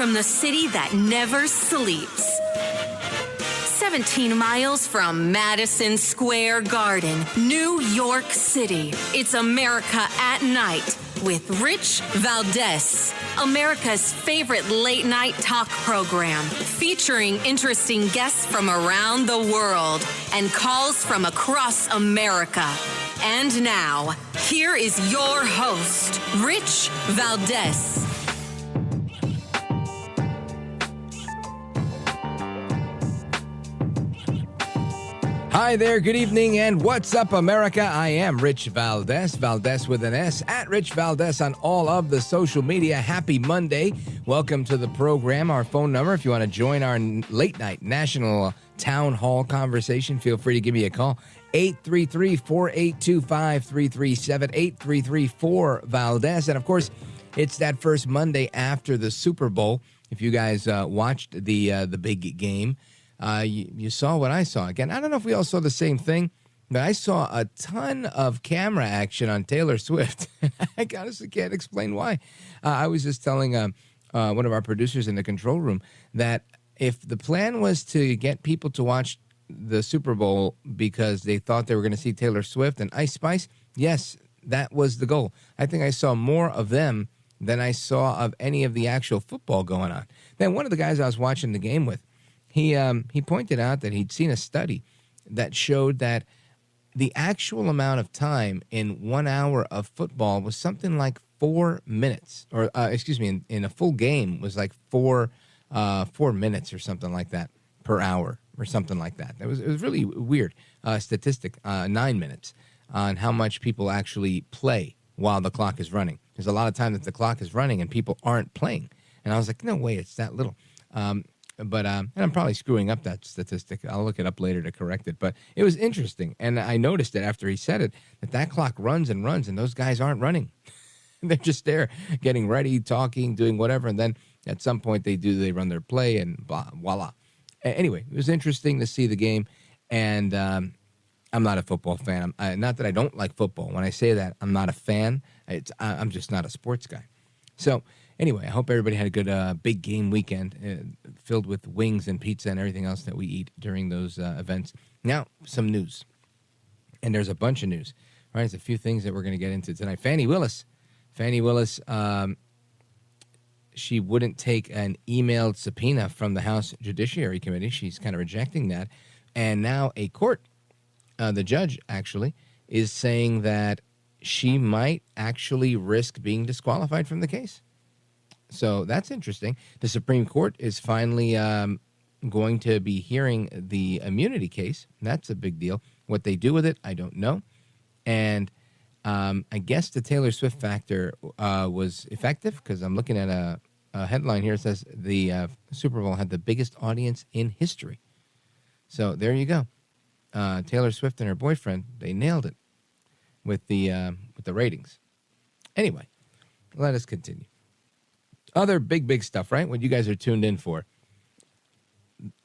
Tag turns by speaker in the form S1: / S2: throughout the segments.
S1: from the city that never sleeps. 17 miles from Madison Square Garden, New York City. It's America at Night with Rich Valdez, America's favorite late-night talk program, featuring interesting guests from around the world and calls from across America. And now, here is your host, Rich Valdez.
S2: Hi there, good evening, and what's up, America? I am Rich Valdez, Valdez with an S, at Rich Valdez on all of the social media. Happy Monday. Welcome to the program. Our phone number, if you want to join our late-night national town hall conversation, feel free to give me a call. 833-4825-337, 833-4-VALDEZ. And, of course, it's that first Monday after the Super Bowl. If you guys watched the big game, you saw what I saw. Again, I don't know if we all saw the same thing, but I saw a ton of camera action on Taylor Swift. I honestly can't explain why. I was just telling one of our producers in the control room that if the plan was to get people to watch the Super Bowl because they thought they were going to see Taylor Swift and Ice Spice, yes, that was the goal. I think I saw more of them than I saw of any of the actual football going on. Then one of the guys I was watching the game with, he pointed out that he'd seen a study that showed that the actual amount of time in 1 hour of football was something like 4 minutes, or in a full game was like 4 minutes or something like that per hour or something like that. It was really weird statistic, 9 minutes on how much people actually play while the clock is running. There's a lot of time that the clock is running and people aren't playing, and I was like, no way, it's that little. But and I'm probably screwing up that statistic. I'll look it up later to correct it. But it was interesting, and I noticed it after he said it, that clock runs and runs, and those guys aren't running. They're just there getting ready, talking, doing whatever, and then at some point they run their play, and blah, voila. Anyway, it was interesting to see the game, and I'm not a football fan. Not that I don't like football. When I say that, I'm not a fan. I'm just not a sports guy. So anyway, I hope everybody had a good big game weekend filled with wings and pizza and everything else that we eat during those events. Now, some news. And there's a bunch of news. Right? There's a few things that we're going to get into tonight. Fani Willis, she wouldn't take an emailed subpoena from the House Judiciary Committee. She's kind of rejecting that. And now a court, the judge actually, is saying that she might actually risk being disqualified from the case. So that's interesting. The Supreme Court is finally going to be hearing the immunity case. That's a big deal. What they do with it, I don't know. And I guess the Taylor Swift factor was effective, because I'm looking at a headline here that says the Super Bowl had the biggest audience in history. So there you go. Taylor Swift and her boyfriend, they nailed it with the ratings. Anyway, let us continue. Other big stuff, right? What you guys are tuned in for.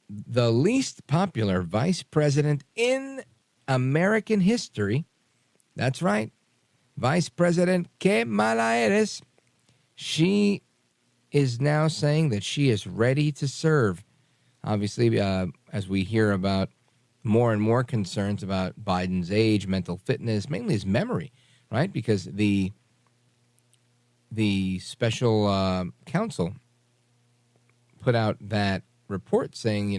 S2: The least popular vice president in American history. That's right. Vice President Kamala Harris. She is now saying that she is ready to serve. Obviously, as we hear about more and more concerns about Biden's age, mental fitness, mainly his memory, right? Because the special counsel put out that report saying,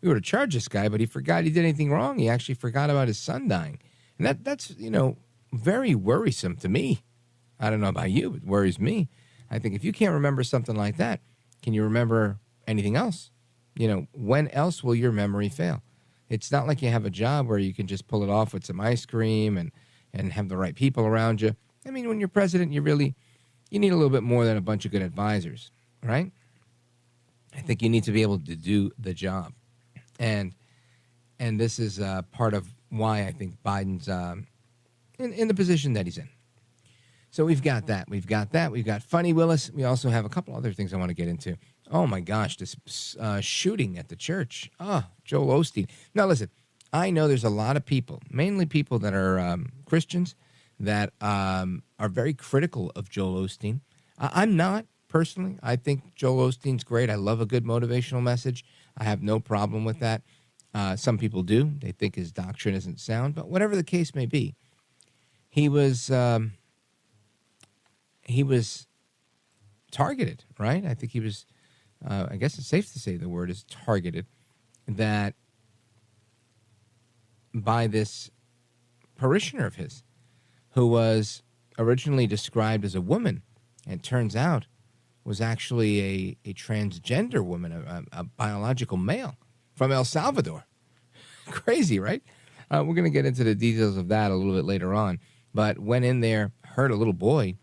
S2: we would have charged this guy, but he forgot he did anything wrong. He actually forgot about his son dying. And that's very worrisome to me. I don't know about you, it worries me. I think if you can't remember something like that, can you remember anything else? When else will your memory fail? It's not like you have a job where you can just pull it off with some ice cream and have the right people around you. I mean, when you're president, you need a little bit more than a bunch of good advisors, right? I think you need to be able to do the job. And this is part of why I think Biden's in the position that he's in. So we've got that. We've got Fani Willis. We also have a couple other things I want to get into. Oh, my gosh, this shooting at the church. Joel Osteen. Now, listen, I know there's a lot of people, mainly people that are Christians, that are very critical of Joel Osteen. I'm not personally, I think Joel Osteen's great. I love a good motivational message. I have no problem with that. Some people do. They think his doctrine isn't sound, but whatever the case may be, he was targeted, right? I think he was, I guess it's safe to say the word is targeted, that by this parishioner of his who was originally described as a woman and turns out was actually a transgender woman, a biological male from El Salvador. Crazy, right? We're going to get into the details of that a little bit later on. But went in there, heard a little boy,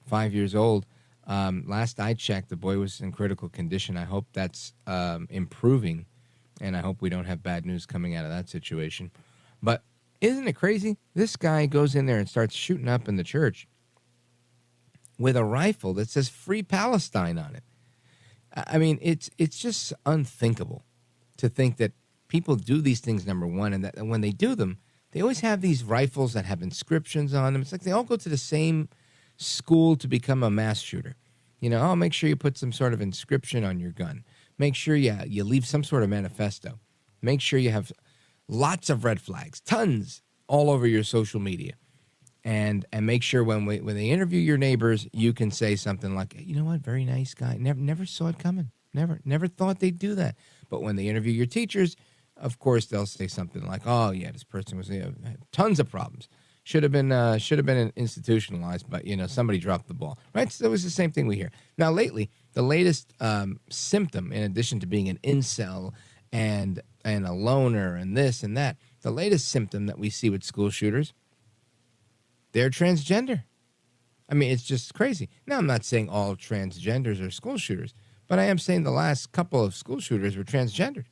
S2: 5 years old. Last I checked, the boy was in critical condition. I hope that's improving, and I hope we don't have bad news coming out of that situation. But isn't it crazy? This guy goes in there and starts shooting up in the church with a rifle that says Free Palestine on it. I mean, it's just unthinkable to think that people do these things, number one, and that when they do them, they always have these rifles that have inscriptions on them. It's like they all go to the same school to become a mass shooter. You know, oh, make sure you put some sort of inscription on your gun. Make sure you leave some sort of manifesto. Make sure you have lots of red flags, tons all over your social media. And make sure when they interview your neighbors, you can say something like, you know what, very nice guy. Never saw it coming. Never thought they'd do that. But when they interview your teachers, of course, they'll say something like, oh, yeah, this person was tons of problems. Should have been institutionalized, but, somebody dropped the ball. Right? So it was the same thing we hear. Now, lately, the latest symptom, in addition to being an incel and a loner and this and that, the latest symptom that we see with school shooters, they're transgender. I mean, it's just crazy. Now, I'm not saying all transgenders are school shooters, but I am saying the last couple of school shooters were transgendered.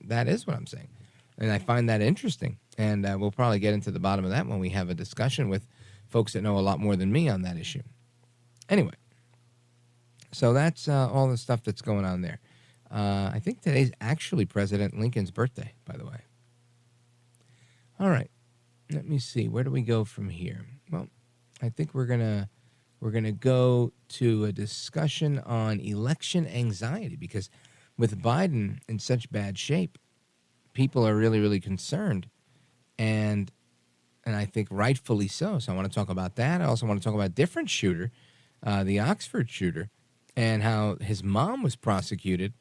S2: That is what I'm saying. And I find that interesting. And we'll probably get into the bottom of that when we have a discussion with folks that know a lot more than me on that issue. Anyway, so that's all the stuff that's going on there. I think today's actually President Lincoln's birthday, by the way. All right. Let me see. Where do we go from here? Well, I think we're gonna go to a discussion on election anxiety, because with Biden in such bad shape, people are really, really concerned, and I think rightfully so. So I want to talk about that. I also want to talk about a different shooter, the Oxford shooter, and how his mom was prosecuted,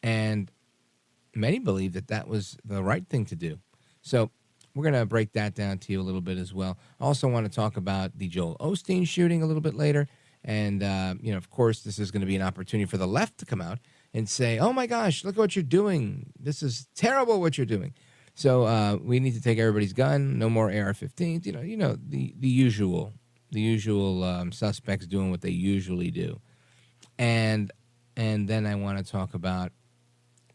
S2: and many believe that was the right thing to do. So we're going to break that down to you a little bit as well. Also want to talk about the Joel Osteen shooting a little bit later. And, of course, this is going to be an opportunity for the left to come out and say, oh, my gosh, look at what you're doing. This is terrible what you're doing. So we need to take everybody's gun, no more AR-15s, the usual suspects doing what they usually do. And then I want to talk about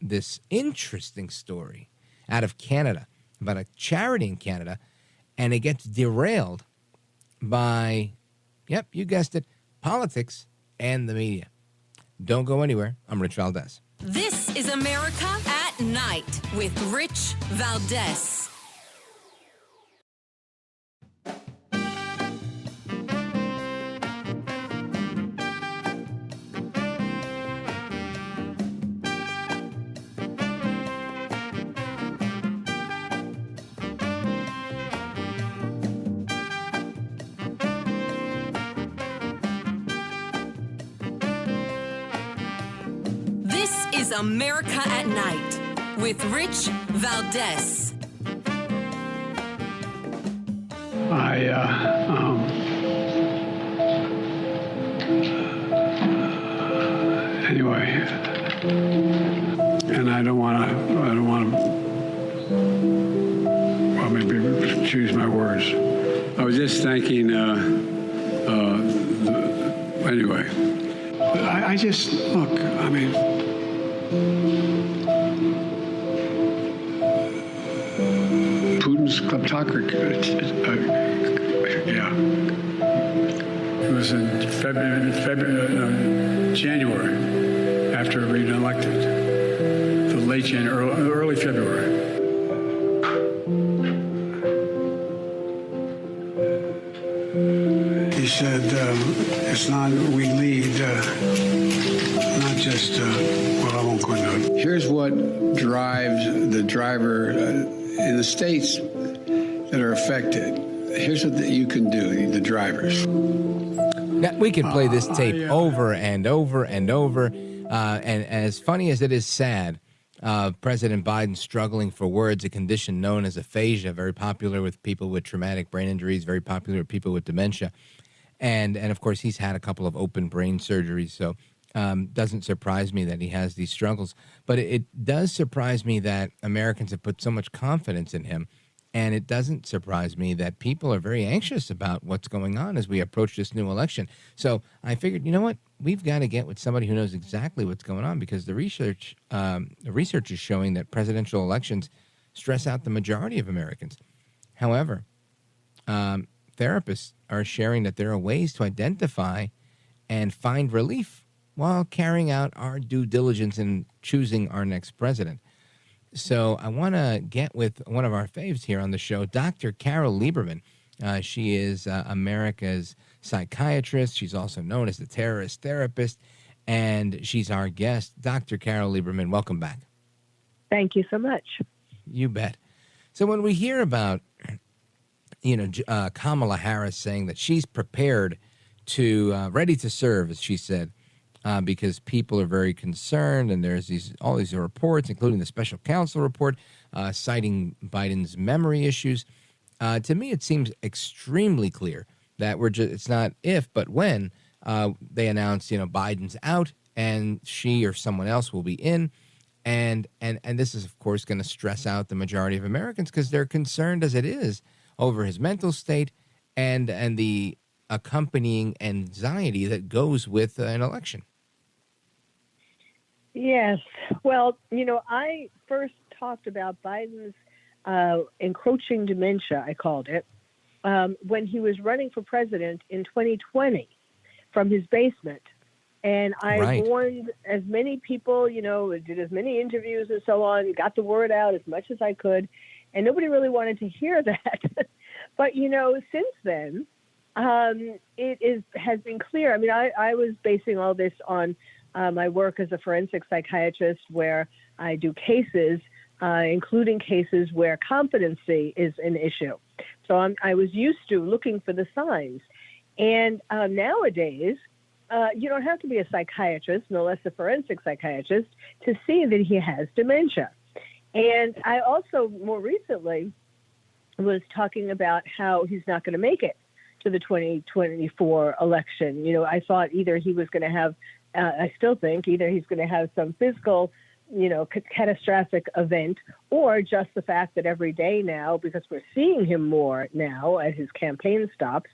S2: this interesting story out of Canada, about a charity in Canada, and it gets derailed by, yep, you guessed it, politics and the media. Don't go anywhere. I'm Rich Valdez.
S1: This is America at Night with Rich Valdez. America at Night with Rich Valdez.
S3: Anyway, and I don't want to, well, maybe choose my words. I was just thanking, anyway, I just, look, I mean, Putin's kleptocracy. Yeah. It was in January, after being elected. The late January, early February. He said, it's not we lead. well, I won't go into it.
S4: Here's what drives the driver in the states that are affected. Here's what you can do, the drivers.
S2: Now, we can play this tape over and over and over. And as funny as it is sad, President Biden struggling for words, a condition known as aphasia, very popular with people with traumatic brain injuries, very popular with people with dementia. And of course, he's had a couple of open brain surgeries, so doesn't surprise me that he has these struggles. But it does surprise me that Americans have put so much confidence in him. And it doesn't surprise me that people are very anxious about what's going on as we approach this new election. So I figured, you know what? We've got to get with somebody who knows exactly what's going on, because the research is showing that presidential elections stress out the majority of Americans. However, therapists are sharing that there are ways to identify and find relief while carrying out our due diligence in choosing our next president. So I want to get with one of our faves here on the show, Dr. Carole Lieberman. She is America's psychiatrist. She's also known as the terrorist therapist, and she's our guest. Dr. Carole Lieberman, welcome back.
S5: Thank you so much.
S2: You bet. So when we hear about, Kamala Harris saying that she's prepared to, ready to serve, as she said, because people are very concerned, and there's all these reports, including the special counsel report, citing Biden's memory issues. To me, it seems extremely clear that it's not if, but when they announce, Biden's out and she or someone else will be in. And this is, of course, going to stress out the majority of Americans because they're concerned as it is over his mental state and the accompanying anxiety that goes with an election.
S5: Yes. Well, I first talked about Biden's encroaching dementia, I called it, when he was running for president in 2020 from his basement. And I warned as many people, did as many interviews and so on, got the word out as much as I could, and nobody really wanted to hear that. But, since then, has been clear. I mean, I was basing all this on my work as a forensic psychiatrist, where I do cases, including cases where competency is an issue. So I was used to looking for the signs. And nowadays, you don't have to be a psychiatrist, no less a forensic psychiatrist, to see that he has dementia. And I also, more recently, was talking about how he's not going to make it to the 2024 election. I thought either he was going to have, I still think, either he's going to have some physical, catastrophic event, or just the fact that every day now, because we're seeing him more now as his campaign stops,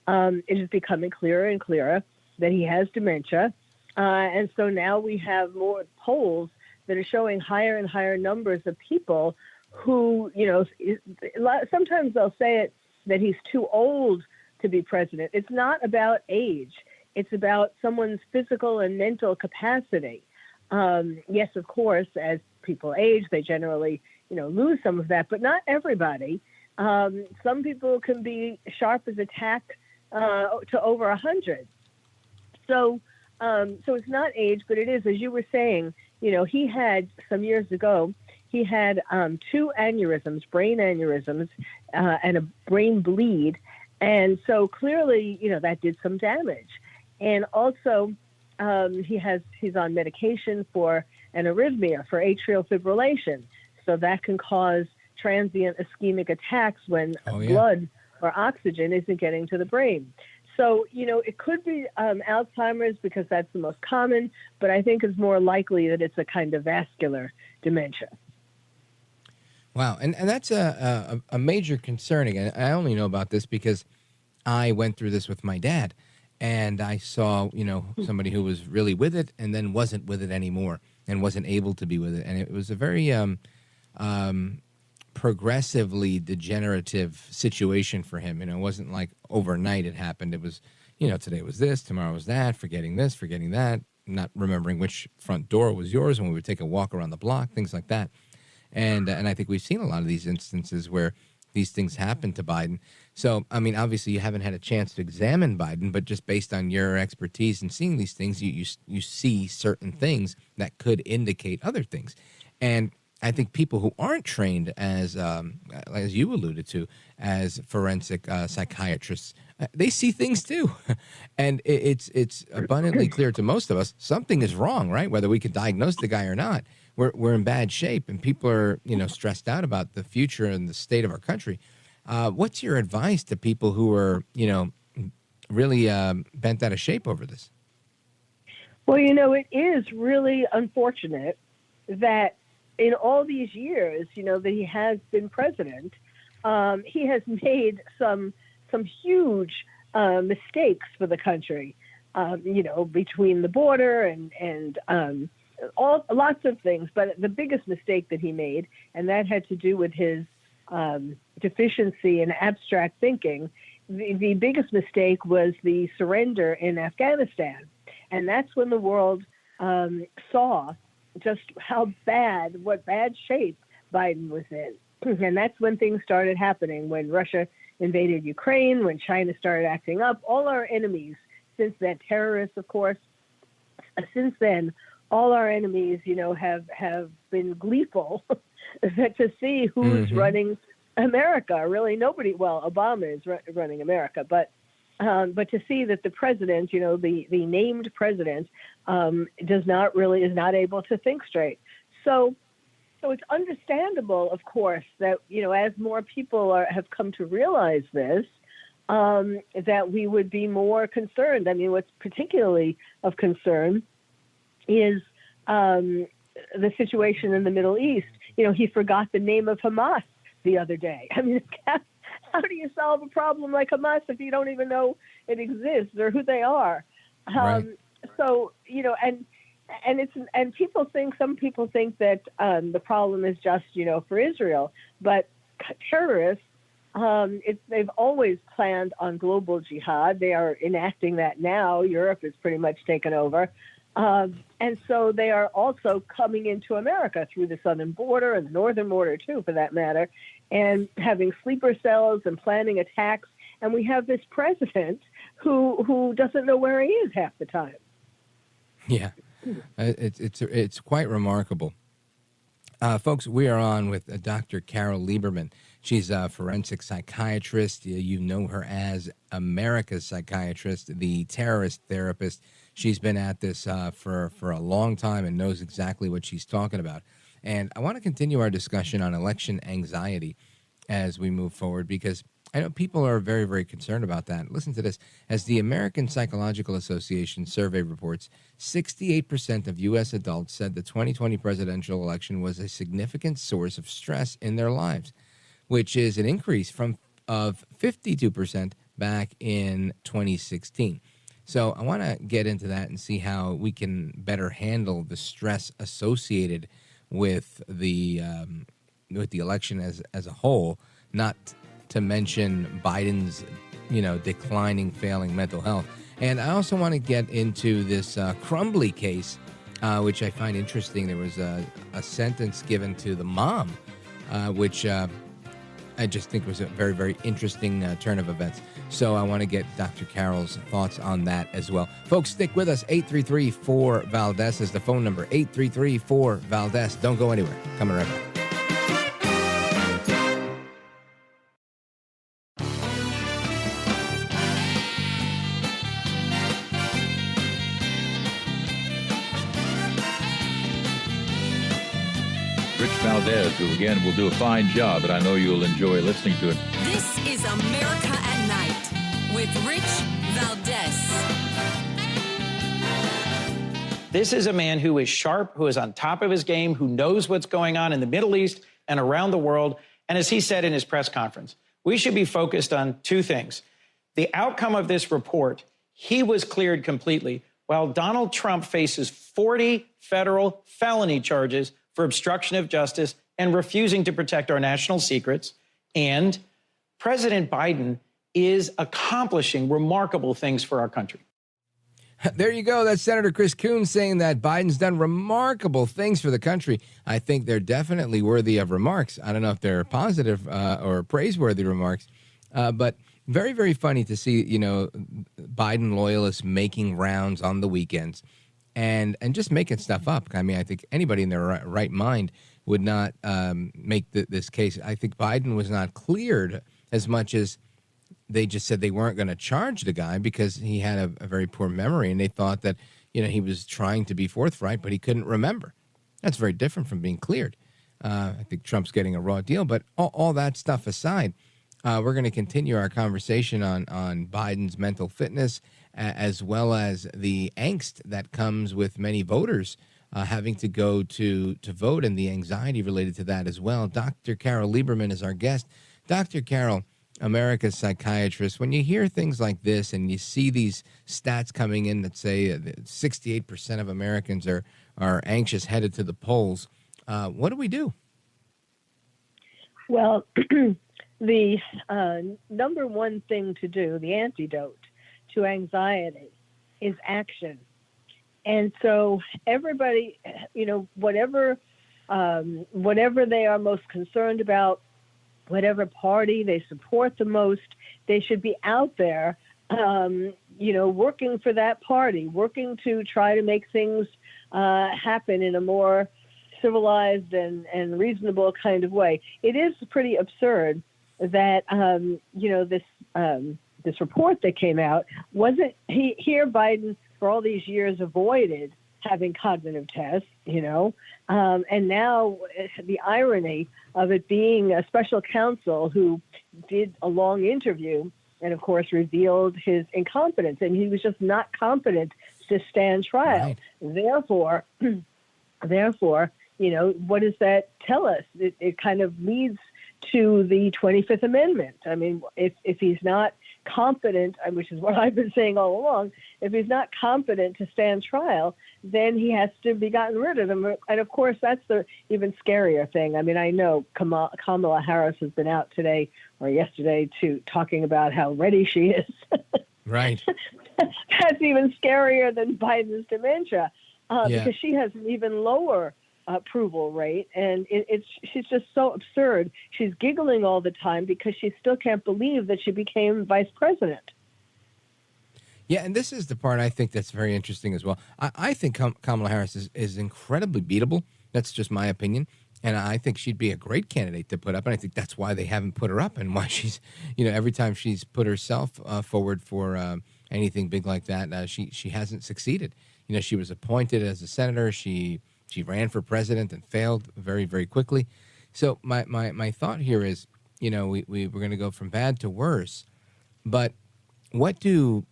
S5: it is becoming clearer and clearer that he has dementia. And so now we have more polls that are showing higher and higher numbers of people who, sometimes they'll say it that he's too old to be president. It's not about age. It's about someone's physical and mental capacity. Yes, of course, as people age, they generally, lose some of that, but not everybody. Some people can be sharp as a tack to over 100. So it's not age, but it is, as you were saying, he had some years ago, he had 2 aneurysms, brain aneurysms, and a brain bleed. And so clearly, that did some damage. And also, he's on medication for an arrhythmia, for atrial fibrillation. So that can cause transient ischemic attacks when blood or oxygen isn't getting to the brain. So, it could be Alzheimer's because that's the most common, but I think it's more likely that it's a kind of vascular dementia.
S2: Wow. And that's a major concern. Again, I only know about this because I went through this with my dad, and I saw, somebody who was really with it and then wasn't with it anymore and wasn't able to be with it. And it was a very progressively degenerative situation for him. It wasn't like overnight it happened. It was, today was this, tomorrow was that, forgetting this, forgetting that, not remembering which front door was yours when we would take a walk around the block, things like that. And I think we've seen a lot of these instances where these things happen to Biden. So, I mean, obviously you haven't had a chance to examine Biden, but just based on your expertise in seeing these things, you see certain things that could indicate other things. And I think people who aren't trained as you alluded to, as forensic psychiatrists, they see things too, and it's abundantly clear to most of us something is wrong, right? Whether we can diagnose the guy or not, we're in bad shape, and people are stressed out about the future and the state of our country. What's your advice to people who are really bent out of shape over this?
S5: Well, it is really unfortunate that in all these years, that he has been president, he has made some huge mistakes for the country, between the border and lots of things. But the biggest mistake that he made, and that had to do with his deficiency in abstract thinking, the biggest mistake was the surrender in Afghanistan. And that's when the world saw just what bad shape Biden was in. And that's when things started happening, when Russia invaded Ukraine, when China started acting up. All our enemies since then, terrorists, of course, since then, all our enemies, have been gleeful to see who's running America. Really, nobody. Well, Obama is running America, but to see that the president, the named president, is not able to think straight. So it's understandable, of course, that as more people have come to realize this, that we would be more concerned. I mean, what's particularly of concern is the situation in the Middle East. He forgot the name of Hamas the other day. I mean, how do you solve a problem like Hamas if you don't even know it exists or who they are?
S2: Right.
S5: So, some people think that the problem is just, for Israel, but terrorists, they've always planned on global jihad. They are enacting that now. Europe is pretty much taken over. And so they are also coming into America through the southern border and the northern border, too, for that matter, and having sleeper cells and planning attacks. And we have this president who doesn't know where he is half the time.
S2: Yeah, it's quite remarkable. Folks, we are on with Dr. Carole Lieberman. She's a forensic psychiatrist. You know her as America's psychiatrist, the terrorist therapist. She's been at this for a long time and knows exactly what she's talking about. And I want to continue our discussion on election anxiety as we move forward, because I know people are very, very concerned about that. Listen to this. As the American Psychological Association survey reports, 68% of U.S. adults said the 2020 presidential election was a significant source of stress in their lives, which is an increase of 52% back in 2016. So I want to get into that and see how we can better handle the stress associated with the election as a whole, not to mention Biden's, declining, failing mental health. And I also want to get into this Crumbly case, which I find interesting. There was a sentence given to the mom, which I just think was a very, very interesting turn of events. So I want to get Dr. Carole's thoughts on that as well. Folks, stick with us. 833-4-VALDEZ is the phone number. 833-4-VALDEZ. Don't go anywhere. Coming right back.
S6: Valdez, who again will do a fine job, and I know you'll enjoy listening to it.
S1: This is America at Night with Rich Valdez.
S7: This is a man who is sharp, who is on top of his game, who knows what's going on in the Middle East and around the world. And as he said in his press conference, we should be focused on two things. The outcome of this report, he was cleared completely, while Donald Trump faces 40 federal felony charges for obstruction of justice and refusing to protect our national secrets. And President Biden is accomplishing remarkable things for our country.
S2: There you go. That's Senator Chris Coons saying that Biden's done remarkable things for the country. I think they're definitely worthy of remarks. I don't know if they're positive or praiseworthy remarks, but very, very funny to see, Biden loyalists making rounds on the weekends and just making stuff up. I mean, I think anybody in their right mind would not make this case. I think Biden was not cleared as much as they just said they weren't going to charge the guy because he had a very poor memory, and they thought that, he was trying to be forthright, but he couldn't remember. That's very different from being cleared. I think Trump's getting a raw deal, but all that stuff aside, we're going to continue our conversation on Biden's mental fitness, as well as the angst that comes with many voters having to go to vote and the anxiety related to that as well. Dr. Carole Lieberman is our guest. Dr. Carole, America's psychiatrist, when you hear things like this and you see these stats coming in that say that 68% of Americans are anxious headed to the polls, what do we do?
S5: Well, the number one thing to do, the antidote to anxiety, is action. And so everybody, whatever they are most concerned about, whatever party they support the most, they should be out there, working for that party, working to try to make things happen in a more civilized and reasonable kind of way. It is pretty absurd that, this report that came out wasn't here. Biden, for all these years, avoided having cognitive tests, and now the irony of it being a special counsel who did a long interview and, of course, revealed his incompetence, and he was just not competent to stand trial. Right. Therefore, what does that tell us? It kind of leads to the 25th Amendment. I mean, if he's not competent, which is what I've been saying all along, if he's not competent to stand trial, then he has to be gotten rid of him. And of course, that's the even scarier thing. I mean, I know Kamala Harris has been out today or yesterday talking about how ready she is.
S2: Right.
S5: That's even scarier than Biden's dementia, because she has an even lower approval rate, and she's just so absurd. She's giggling all the time because she still can't believe that she became vice president.
S2: Yeah, and this is the part I think that's very interesting as well. I think Kamala Harris is incredibly beatable. That's just my opinion, and I think she'd be a great candidate to put up, and I think that's why they haven't put her up and why she's, every time she's put herself forward for anything big like that, she hasn't succeeded. She was appointed as a senator. She ran for president and failed very, very quickly. So my thought here is, we're going to go from bad to worse. But what do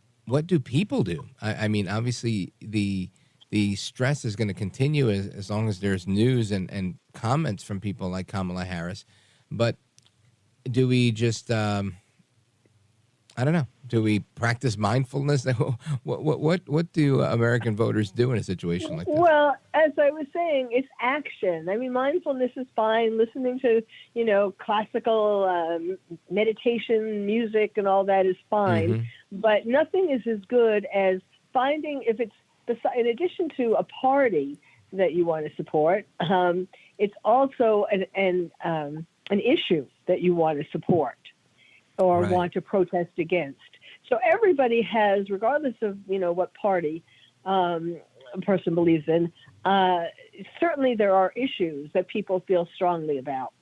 S2: people do? I mean, obviously the stress is going to continue as long as there's news and comments from people like Kamala Harris. But do we just I don't know. Do we practice mindfulness? What do American voters do in a situation like this?
S5: Well, as I was saying, it's action. I mean, mindfulness is fine. Listening to, classical meditation music and all that is fine. Mm-hmm. But nothing is as good as finding, if it's, in addition to a party that you want to support, it's also an issue that you want to support or right. want to protest against. So everybody has, regardless of, what party a person believes in, certainly there are issues that people feel strongly about.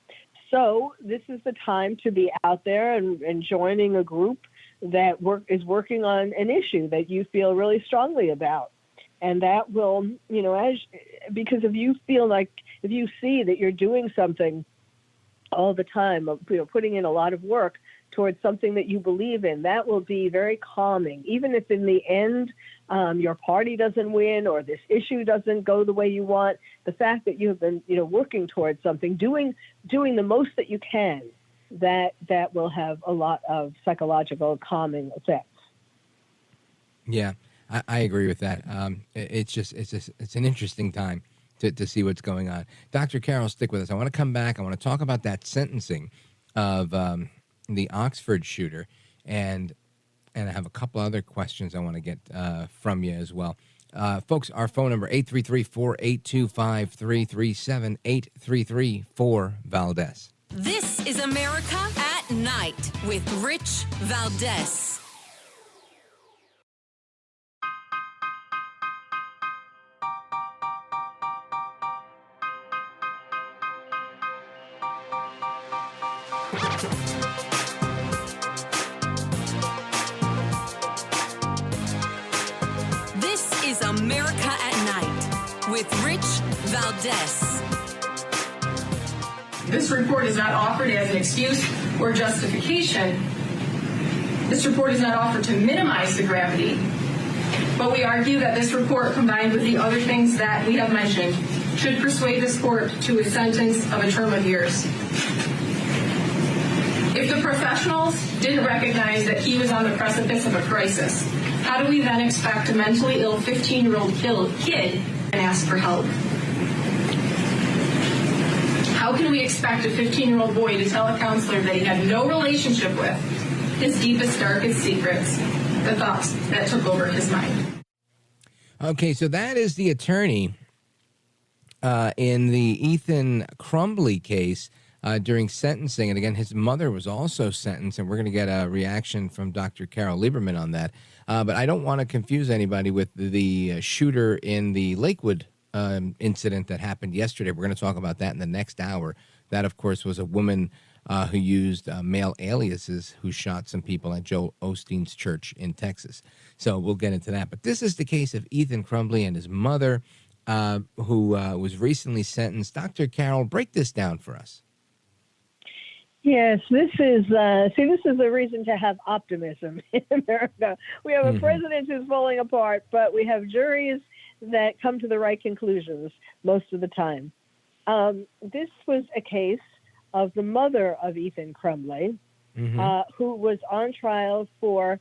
S5: So this is the time to be out there and joining a group that is working on an issue that you feel really strongly about. And that will, because if you see that you're doing something all the time, putting in a lot of work towards something that you believe in, that will be very calming. Even if in the end your party doesn't win or this issue doesn't go the way you want, the fact that you have been, working towards something, doing the most that you can, that will have a lot of psychological calming effects.
S2: Yeah, I agree with that. It's an interesting time to see what's going on. Dr. Carole, stick with us. I want to come back. I want to talk about that sentencing of the Oxford shooter. And And I have a couple other questions I want to get from you as well. Folks, our phone number, 833-482-5337, 833-4-VALDEZ.
S1: This is America at Night with Rich Valdez. This is America at Night with Rich Valdez.
S8: This report is not offered as an excuse or justification. This report is not offered to minimize the gravity, but we argue that this report, combined with the other things that we have mentioned, should persuade this court to a sentence of a term of years. If the professionals didn't recognize that he was on the precipice of a crisis, how do we then expect a mentally ill 15-year-old kid and ask for help? How can we expect a 15-year-old boy to tell a counselor that he had no relationship with his deepest, darkest secrets, the thoughts that took over his mind?
S2: Okay, so that is the attorney in the Ethan Crumbley case during sentencing. And again, his mother was also sentenced, and we're going to get a reaction from Dr. Carole Lieberman on that. But I don't want to confuse anybody with the shooter in the Lakewood incident that happened yesterday. We're going to talk about that in the next hour. That, of course, was a woman who used male aliases who shot some people at Joel Osteen's church in Texas. So we'll get into that. But this is the case of Ethan Crumbley and his mother, who was recently sentenced. Dr. Carole, break this down for us.
S5: Yes, this is the reason to have optimism in America. We have a president who's falling apart, but we have juries that come to the right conclusions most of the time. This was a case of the mother of Ethan Crumbley, who was on trial for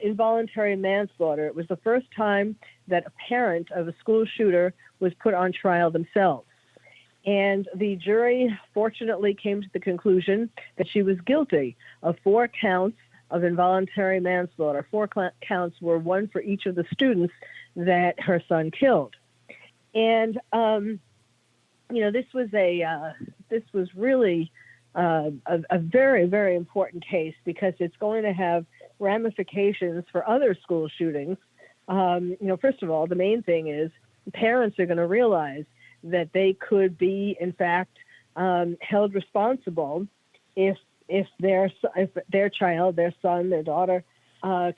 S5: involuntary manslaughter. It was the first time that a parent of a school shooter was put on trial themselves. And the jury fortunately came to the conclusion that she was guilty of 4 counts of involuntary manslaughter. 4 counts were one for each of the students that her son killed. And, this was really a very, very important case because it's going to have ramifications for other school shootings. First of all, the main thing is parents are going to realize that they could be, in fact, held responsible if their child, their son, their daughter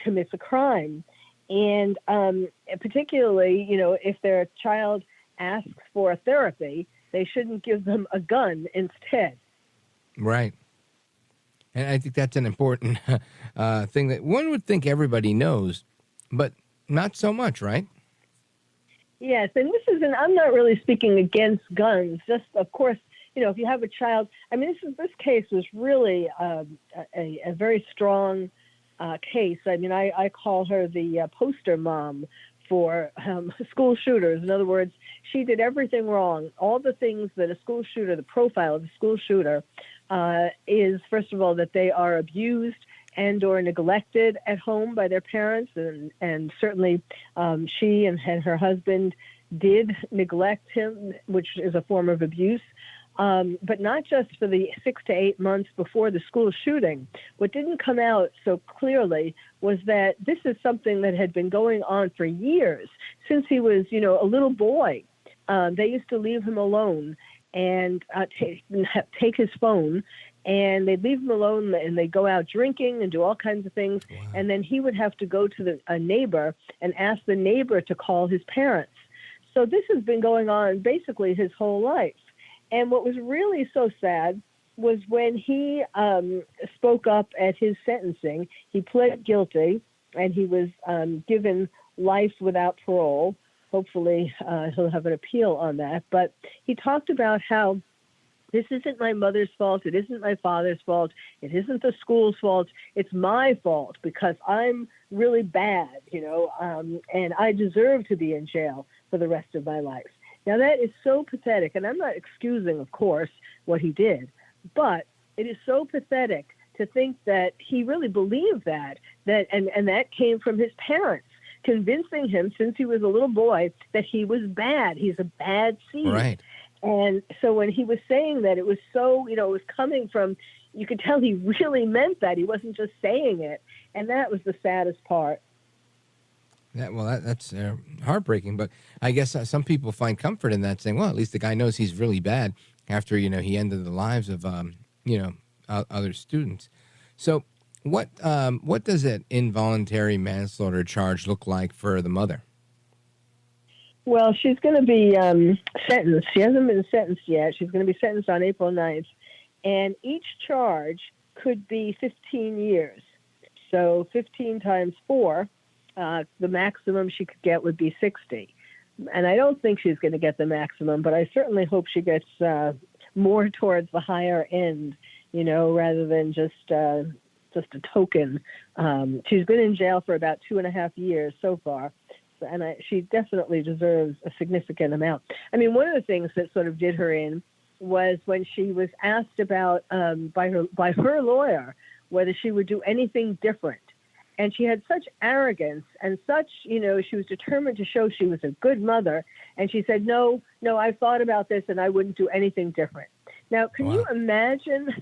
S5: commits a crime. And particularly, if their child asks for therapy, they shouldn't give them a gun instead. Right.
S2: And I think that's an important thing that one would think everybody knows, but not so much, right?
S5: Yes, and I'm not really speaking against guns, just, of course, if you have a child, this case was really a very strong case. I call her the poster mom for school shooters. In other words, she did everything wrong. All the things that a school shooter, the profile of a school shooter is, first of all, that they are abused and or neglected at home by their parents. And certainly she and her husband did neglect him, which is a form of abuse. But not just for the 6 to 8 months before the school shooting. What didn't come out so clearly was that this is something that had been going on for years, since he was, a little boy. They used to leave him alone and take his phone, and they'd leave him alone, and they'd go out drinking and do all kinds of things. Wow. And then he would have to go to a neighbor and ask the neighbor to call his parents. So this has been going on basically his whole life. And what was really so sad was when he spoke up at his sentencing. He pled guilty, and he was given life without parole. Hopefully, he'll have an appeal on that. But he talked about how this isn't my mother's fault. It isn't my father's fault. It isn't the school's fault. It's my fault because I'm really bad, and I deserve to be in jail for the rest of my life. Now, that is so pathetic, and I'm not excusing, of course, what he did, but it is so pathetic to think that he really believed that and that came from his parents, convincing him since he was a little boy that he was bad. He's a bad seed.
S2: Right.
S5: And so when he was saying that, it was so, it was coming from, you could tell he really meant that. He wasn't just saying it. And that was the saddest part.
S2: That's heartbreaking. But I guess some people find comfort in that, saying, well, at least the guy knows he's really bad after, he ended the lives of, other students. So what does an involuntary manslaughter charge look like for the mother?
S5: Well, she's going to be sentenced. She hasn't been sentenced yet. She's going to be sentenced on April 9th. And each charge could be 15 years. So 15 times 4, the maximum she could get would be 60. And I don't think she's going to get the maximum, but I certainly hope she gets more towards the higher end, rather than just a token. She's been in jail for about 2.5 years so far. And she definitely deserves a significant amount. I mean, one of the things that sort of did her in was when she was asked about by her lawyer whether she would do anything different. And she had such arrogance and such, she was determined to show she was a good mother. And she said, no, I've thought about this and I wouldn't do anything different. Now, can you imagine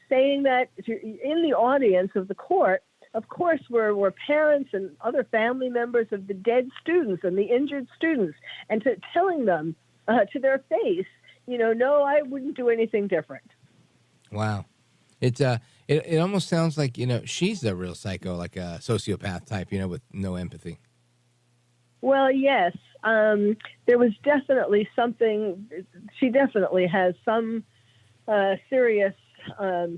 S5: saying that in the audience of the court? Of course, were parents and other family members of the dead students and the injured students, and telling them to their face, no, I wouldn't do anything different. Wow.
S2: It's it almost sounds like, she's a real psycho, like a sociopath type, with no empathy.
S5: Well, yes. There was definitely something. She definitely has some serious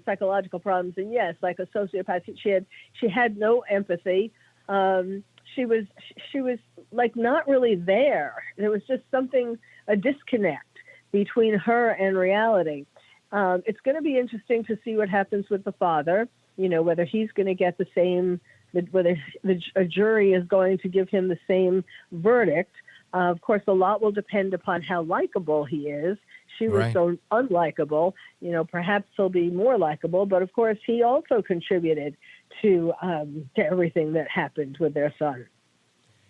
S5: psychological problems, and yes, like a sociopath, she had no empathy. She was like not really there. There was just a disconnect between her and reality. It's going to be interesting to see what happens with the father. Whether he's going to get the same, whether a jury is going to give him the same verdict. Of course, a lot will depend upon how likable he is. She was so unlikable, perhaps he'll be more likable. But of course, he also contributed to everything that happened with their son.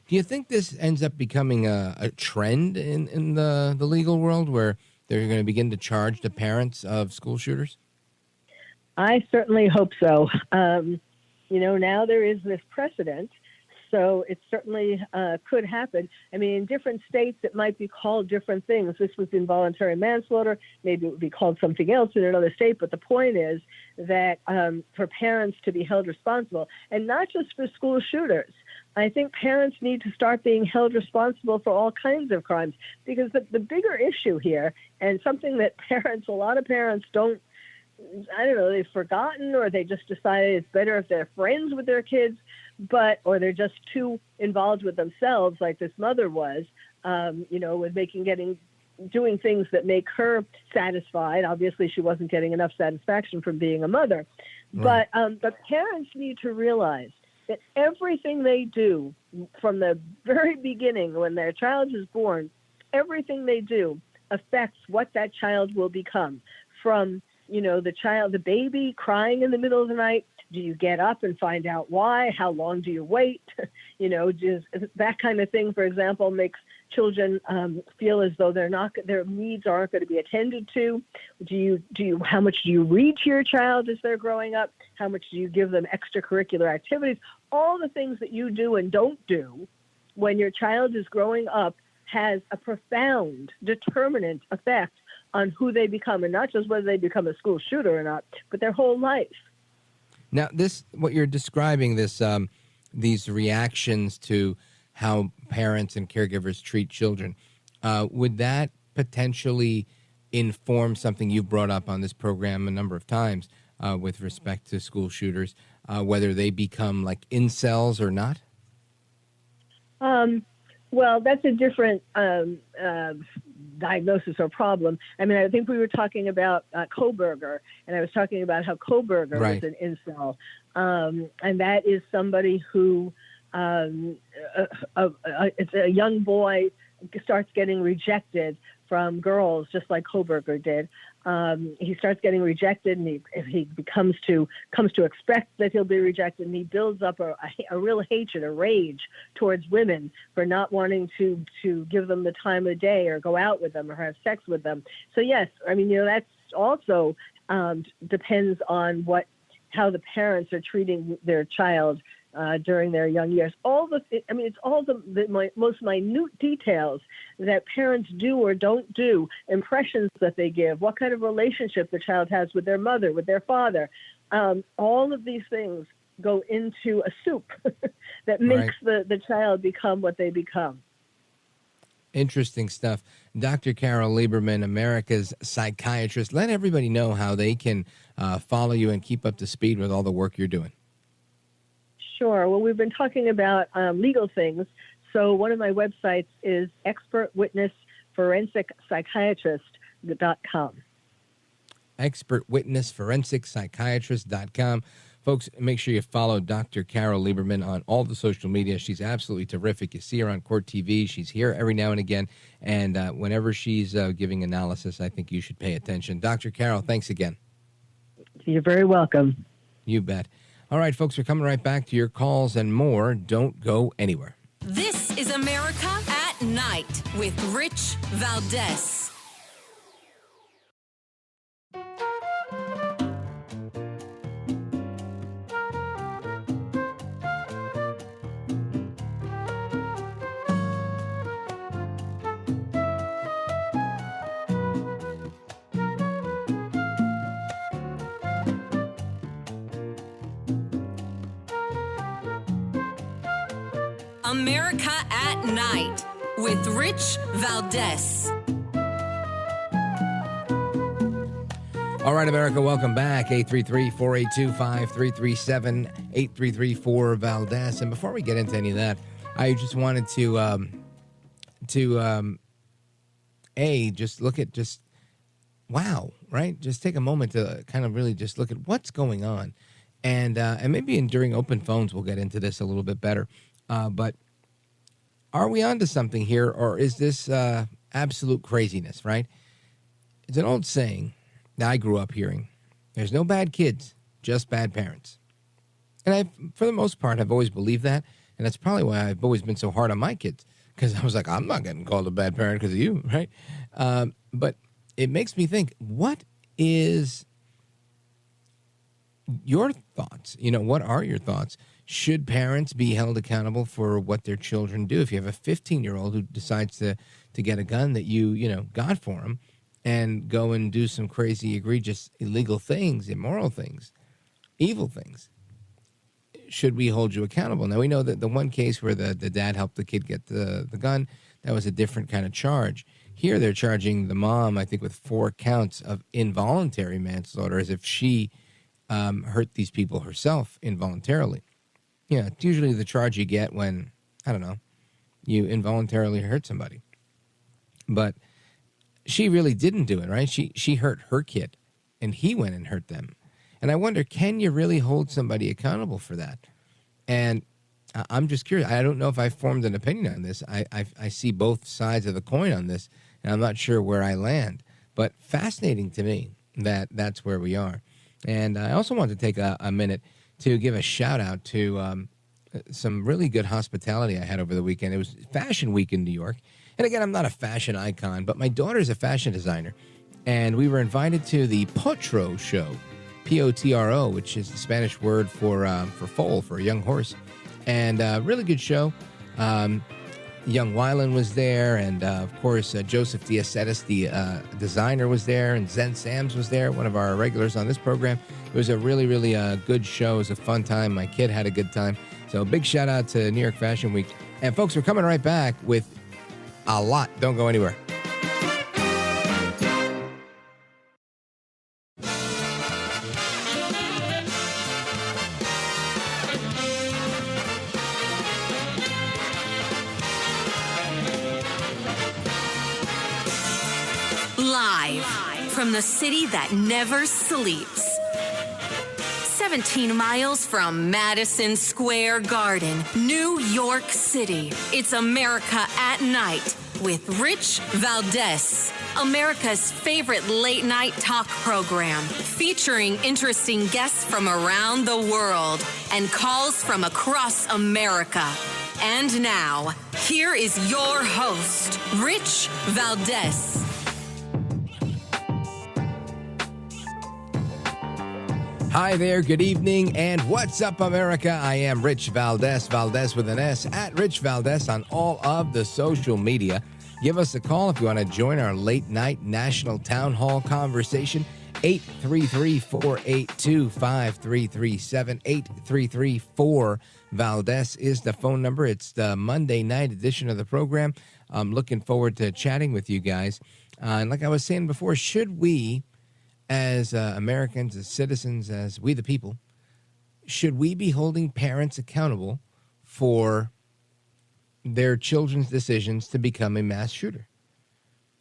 S2: Do you think this ends up becoming a trend in the legal world where they're going to begin to charge the parents of school shooters?
S5: I certainly hope so. Now there is this precedent. So it certainly could happen. I mean, in different states, it might be called different things. This was involuntary manslaughter. Maybe it would be called something else in another state. But the point is that for parents to be held responsible, and not just for school shooters, I think parents need to start being held responsible for all kinds of crimes. Because the bigger issue here, and something that a lot of parents don't, they've forgotten, or they just decided it's better if they're friends with their kids, or they're just too involved with themselves, like this mother was, with doing things that make her satisfied. Obviously, she wasn't getting enough satisfaction from being a mother. Right. But parents need to realize that everything they do from the very beginning, when their child is born, everything they do affects what that child will become. From the baby crying in the middle of the night. Do you get up and find out why? How long do you wait? Just that kind of thing, for example, makes children feel as though their needs aren't going to be attended to. How much do you read to your child as they're growing up? How much do you give them extracurricular activities? All the things that you do and don't do when your child is growing up has a profound determinant effect on who they become, and not just whether they become a school shooter or not, but their whole life.
S2: Now, what you're describing, these reactions to how parents and caregivers treat children, would that potentially inform something you've brought up on this program a number of times with respect to school shooters, whether they become like incels or not?
S5: Well, that's a different diagnosis or problem. I mean, I think we were talking about Kohberger, and I was talking about how Kohberger was an incel. And that is somebody who, it's a young boy starts getting rejected from girls, just like Kohberger did. he starts getting rejected, and he comes to expect that he'll be rejected, and he builds up a real hatred, a rage towards women for not wanting to give them the time of day or go out with them or have sex with them. So yes, I mean, that's also depends on how the parents are treating their child during their young years. It's all the most minute details that parents do or don't do, impressions that they give, what kind of relationship the child has with their mother, with their father. All of these things go into a soup that makes the child become what they become.
S2: Interesting stuff. Dr. Carole Lieberman, America's psychiatrist. Let everybody know how they can follow you and keep up to speed with all the work you're doing.
S5: Sure. Well, we've been talking about legal things. So one of my websites is expertwitnessforensic.psychiatrist.com.
S2: expertwitnessforensic.psychiatrist.com. Folks, make sure you follow Dr. Carole Lieberman on all the social media. She's absolutely terrific. You see her on Court TV. She's here every now and again. And whenever she's giving analysis, I think you should pay attention. Dr. Carole, thanks again.
S5: You're very welcome.
S2: You bet. All right, folks, we're coming right back to your calls and more. Don't go anywhere.
S1: This is America at Night with Rich Valdez. America at Night with Rich Valdez.
S2: All right, America, welcome back. 833-482-5337, 833-4-Valdez. And before we get into any of that, I just wanted to just look at wow, right? Just take a moment to kind of really just look at what's going on. And maybe during open phones, we'll get into this a little bit better. But are we onto something here, or is this absolute craziness, right? It's an old saying that I grew up hearing. There's no bad kids, just bad parents. And for the most part, I've always believed that. And that's probably why I've always been so hard on my kids, because I was like, I'm not getting called a bad parent because of you, right? But it makes me think, what is your thoughts? What are your thoughts? Should parents be held accountable for what their children do? If you have a 15-year-old who decides to get a gun that you got for him and go and do some crazy, egregious, illegal things, immoral things, evil things, should we hold you accountable? Now, we know that the one case where the dad helped the kid get the gun, that was a different kind of charge. Here they're charging the mom, I think, with 4 counts of involuntary manslaughter, as if she hurt these people herself involuntarily. Yeah, it's usually the charge you get when, I don't know, you involuntarily hurt somebody. But she really didn't do it, right? She hurt her kid, and he went and hurt them. And I wonder, can you really hold somebody accountable for that? And I'm just curious. I don't know if I've formed an opinion on this. I see both sides of the coin on this, and I'm not sure where I land. But fascinating to me that that's where we are. And I also want to take a minute to give a shout out to some really good hospitality I had over the weekend. It was Fashion Week in New York. And again, I'm not a fashion icon, but my daughter's a fashion designer. And we were invited to the Potro show, Potro, which is the Spanish word for foal, for a young horse. And really good show. Young Weiland was there, and of course, Joseph Diacetis, the designer, was there, and Zen Sams was there, one of our regulars on this program. It was a really, really good show. It was a fun time. My kid had a good time. So big shout out to New York Fashion Week. And folks, we're coming right back with a lot. Don't go anywhere.
S1: Live from the city that never sleeps. 17 miles from Madison Square Garden, New York City. It's America at Night with Rich Valdez. America's favorite late-night talk program, featuring interesting guests from around the world and calls from across America. And now, here is your host, Rich Valdez.
S2: Hi there, good evening, and what's up, America? I am Rich Valdez, Valdez with an S, at Rich Valdez on all of the social media. Give us a call if you want to join our late-night national town hall conversation. 833-482-5337, 833-4-VALDEZ is the phone number. It's the Monday night edition of the program. I'm looking forward to chatting with you guys. And like I was saying before, should we, as Americans, as citizens, as we the people, should we be holding parents accountable for their children's decisions to become a mass shooter?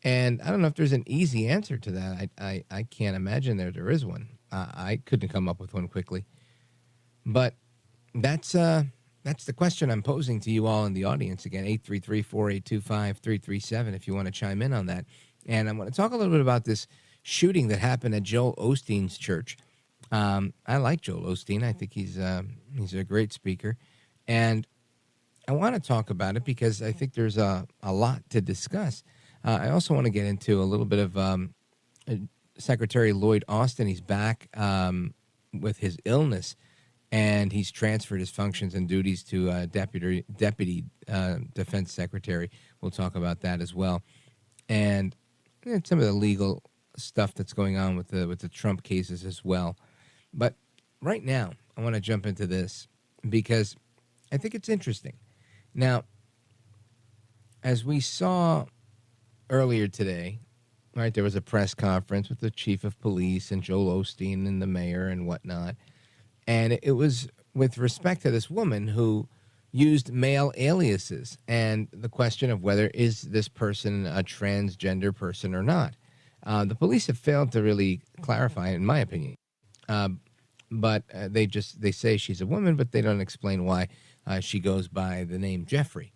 S2: And I don't know if there's an easy answer to that. I can't imagine there is one. I couldn't come up with one quickly. But that's the question I'm posing to you all in the audience. Again, 833-482-5337 if you want to chime in on that. And I want to talk a little bit about this shooting that happened at Joel Osteen's church. I like Joel Osteen. I think he's a great speaker. And I want to talk about it because I think there's a lot to discuss. I also want to get into a little bit of Secretary Lloyd Austin. He's back with his illness, and he's transferred his functions and duties to Deputy Defense Secretary. We'll talk about that as well. And some of the legal stuff that's going on with the Trump cases as well. But right now, I want to jump into this because I think it's interesting. Now, as we saw earlier today, right, there was a press conference with the chief of police and Joel Osteen and the mayor and whatnot. And it was with respect to this woman who used male aliases and the question of whether is this person a transgender person or not. The police have failed to really clarify, in my opinion. But they say she's a woman, but they don't explain why she goes by the name Jeffrey.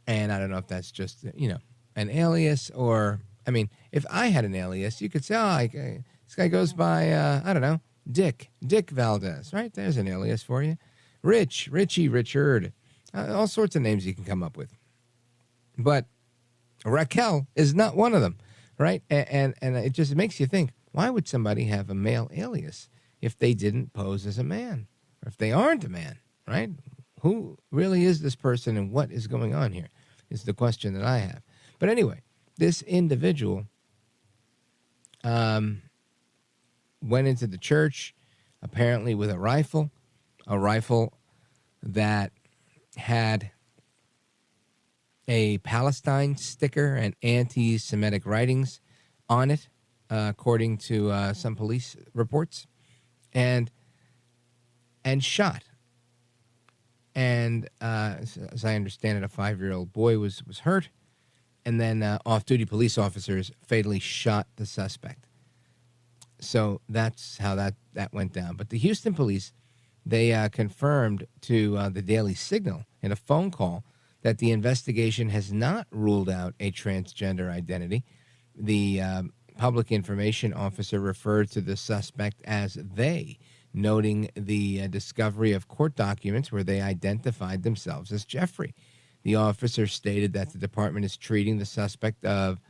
S2: And I don't know if that's just, an alias or, I mean, if I had an alias, you could say, this guy goes by, I don't know, Dick Valdez, right? There's an alias for you. Richie, Richard, all sorts of names you can come up with. But Raquel is not one of them, right? And it just makes you think, why would somebody have a male alias if they didn't pose as a man? Or if they aren't a man, right? Who really is this person and what is going on here is the question that I have. But anyway, this individual went into the church apparently with a rifle that had a Palestine sticker and anti-Semitic writings on it, according to some police reports, and shot. And as I understand it, a 5-year-old boy was hurt. And then off-duty police officers fatally shot the suspect. So that's how that went down. But the Houston police, they confirmed to the Daily Signal in a phone call that the investigation has not ruled out a transgender identity. The public information officer referred to the suspect as they, noting the discovery of court documents where they identified themselves as Jeffrey. The officer stated that the department is treating the subject of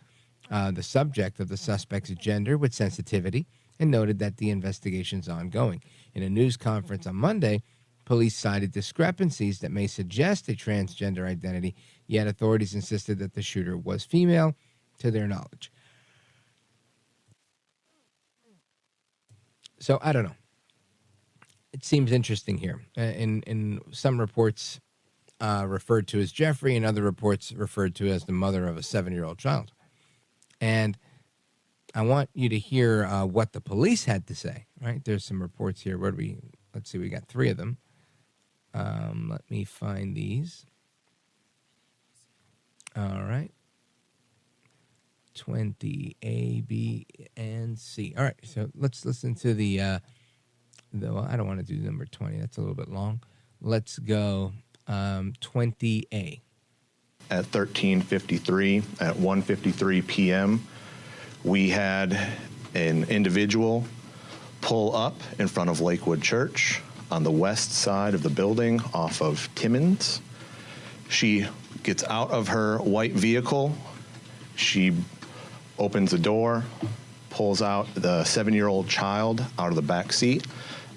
S2: the suspect's gender with sensitivity and noted that the investigation is ongoing. In a news conference on Monday, police cited discrepancies that may suggest a transgender identity, yet authorities insisted that the shooter was female to their knowledge. So I don't know. It seems interesting here. In some reports, referred to as Jeffrey, and other reports referred to as the mother of a 7-year-old child. And I want you to hear what the police had to say, right? There's some reports here. Let's see, we got 3 of them. Let me find these. All right. 20, A, B, and C. All right, so let's listen to I don't want to do number 20. That's a little bit long. Let's go 20A.
S9: At 13:53, at 1:53 p.m., We had an individual pull up in front of Lakewood Church on the west side of the building off of Timmins. She gets out of her white vehicle. She opens the door, pulls out the 7-year-old child out of the back seat,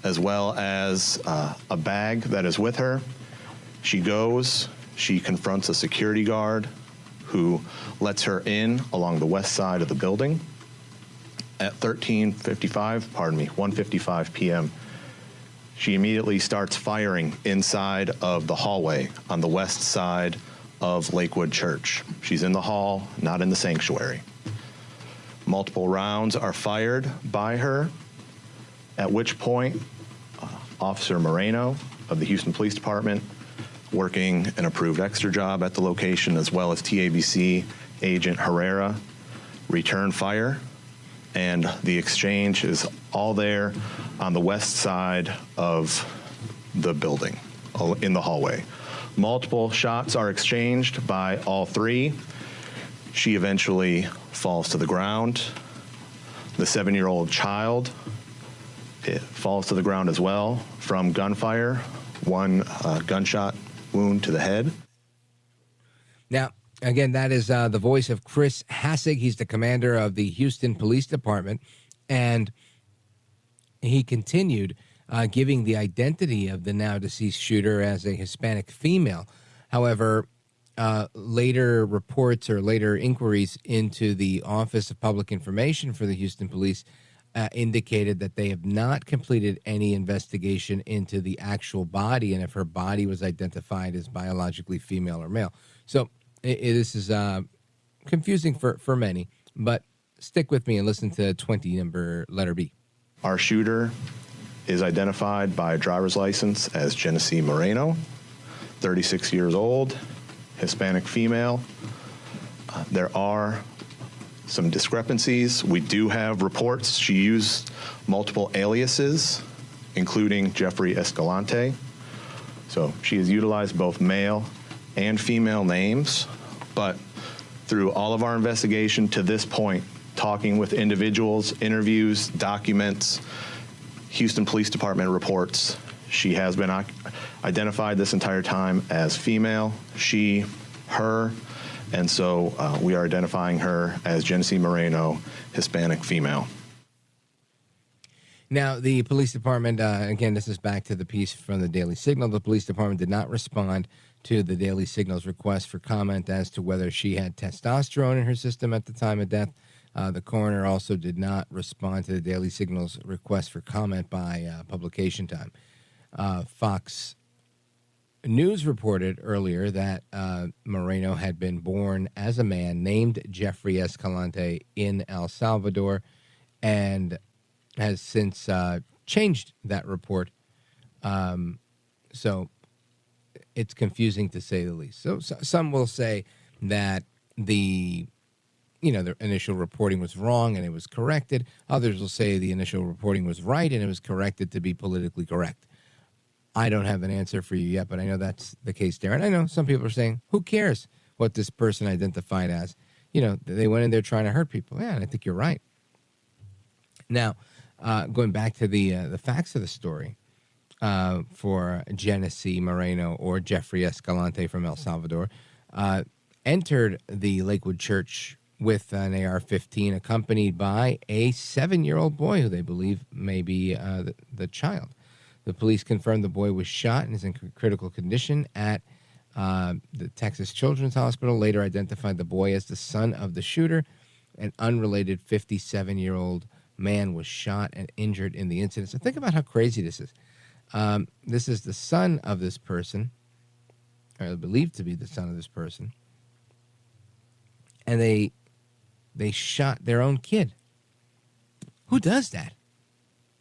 S9: as well as a bag that is with her. She confronts a security guard who lets her in along the west side of the building. At 1:55 p.m., she immediately starts firing inside of the hallway on the west side of Lakewood Church. She's in the hall, not in the sanctuary. Multiple rounds are fired by her, at which point Officer Moreno of the Houston Police Department, working an approved extra job at the location, as well as TABC Agent Herrera, return fire, and the exchange is all there on the west side of the building, in the hallway. Multiple shots are exchanged by all three. She eventually falls to the ground. The 7-year-old child falls to the ground as well from gunfire, one gunshot wound to the head.
S2: Now, again, that is the voice of Chris Hassig. He's the commander of the Houston Police Department, and he continued giving the identity of the now deceased shooter as a Hispanic female. However, later reports or later inquiries into the Office of Public Information for the Houston Police indicated that they have not completed any investigation into the actual body and if her body was identified as biologically female or male. So this is confusing for many, but stick with me and listen to 20 number letter B.
S9: Our shooter is identified by driver's license as Genesee Moreno, 36 years old, Hispanic female. There are some discrepancies. We do have reports. She used multiple aliases, including Jeffrey Escalante. So she has utilized both male and female names, but through all of our investigation to this point, talking with individuals, interviews, documents, Houston Police Department reports, she has been identified this entire time as female, she, her, and so we are identifying her as Genesee Moreno, Hispanic female.
S2: Now, the police department, again, this is back to the piece from the Daily Signal. The police department did not respond to the Daily Signal's request for comment as to whether she had testosterone in her system at the time of death. The coroner also did not respond to the Daily Signal's request for comment by publication time. Fox News reported earlier that Moreno had been born as a man named Jeffrey Escalante in El Salvador and has since changed that report. So it's confusing to say the least. So some will say that the initial reporting was wrong and it was corrected. Others will say the initial reporting was right and it was corrected to be politically correct. I don't have an answer for you yet, but I know that's the case there. And I know some people are saying, who cares what this person identified as? They went in there trying to hurt people. Yeah, and I think you're right. Now, going back to the facts of the story for Genesee Moreno or Jeffrey Escalante from El Salvador, entered the Lakewood Church with an AR-15 accompanied by a 7-year-old boy who they believe may be the child. The police confirmed the boy was shot and is in critical condition at the Texas Children's Hospital, later identified the boy as the son of the shooter. An unrelated 57-year-old man was shot and injured in the incident. So think about how crazy this is. This is the son of this person, or believed to be the son of this person, and they shot their own kid. Who does that?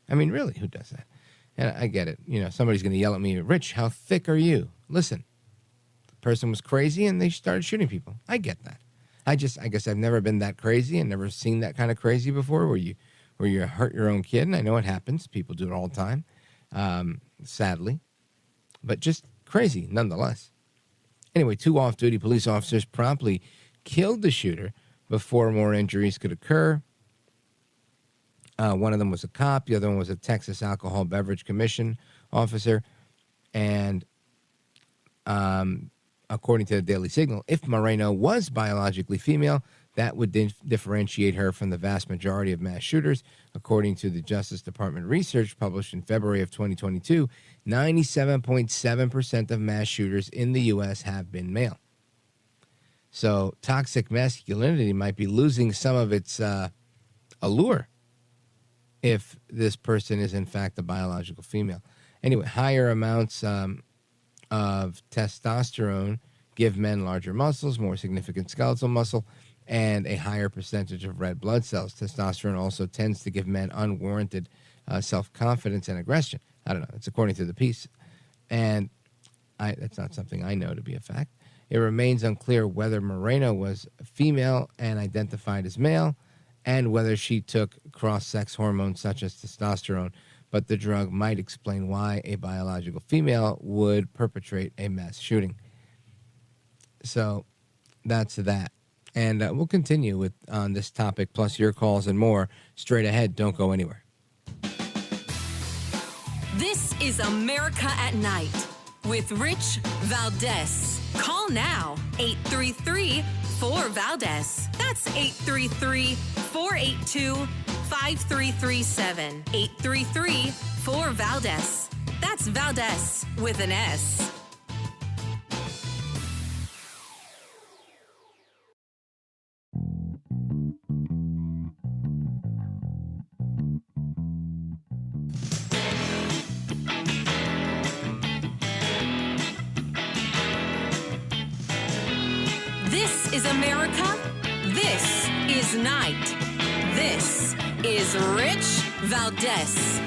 S2: I mean, really, who does that? And I get it. Somebody's going to yell at me, Rich, how thick are you? Listen, the person was crazy and they started shooting people. I get that. I guess I've never been that crazy and never seen that kind of crazy before where you hurt your own kid. And I know it happens. People do it all the time, sadly. But just crazy nonetheless. Anyway, 2 off-duty police officers promptly killed the shooter before more injuries could occur. One of them was a cop. The other one was a Texas Alcohol Beverage Commission officer. And according to the Daily Signal, if Moreno was biologically female, that would differentiate her from the vast majority of mass shooters. According to the Justice Department research published in February of 2022, 97.7% of mass shooters in the U.S. have been male. So toxic masculinity might be losing some of its allure if this person is in fact a biological female. Anyway, higher amounts of testosterone give men larger muscles, more significant skeletal muscle, and a higher percentage of red blood cells. Testosterone also tends to give men unwarranted self-confidence and aggression. I don't know. It's according to the piece. And that's not something I know to be a fact. It remains unclear whether Moreno was female and identified as male and whether she took cross-sex hormones such as testosterone, but the drug might explain why a biological female would perpetrate a mass shooting. So that's that. And we'll continue on this topic, plus your calls and more, straight ahead. Don't go anywhere.
S1: This is America at Night with Rich Valdez. Call now, 833-4-VALDEZ. That's 833-482-5337. 833-4-VALDEZ. That's Valdez with an S. This is America. This is Night. This is Rich Valdez.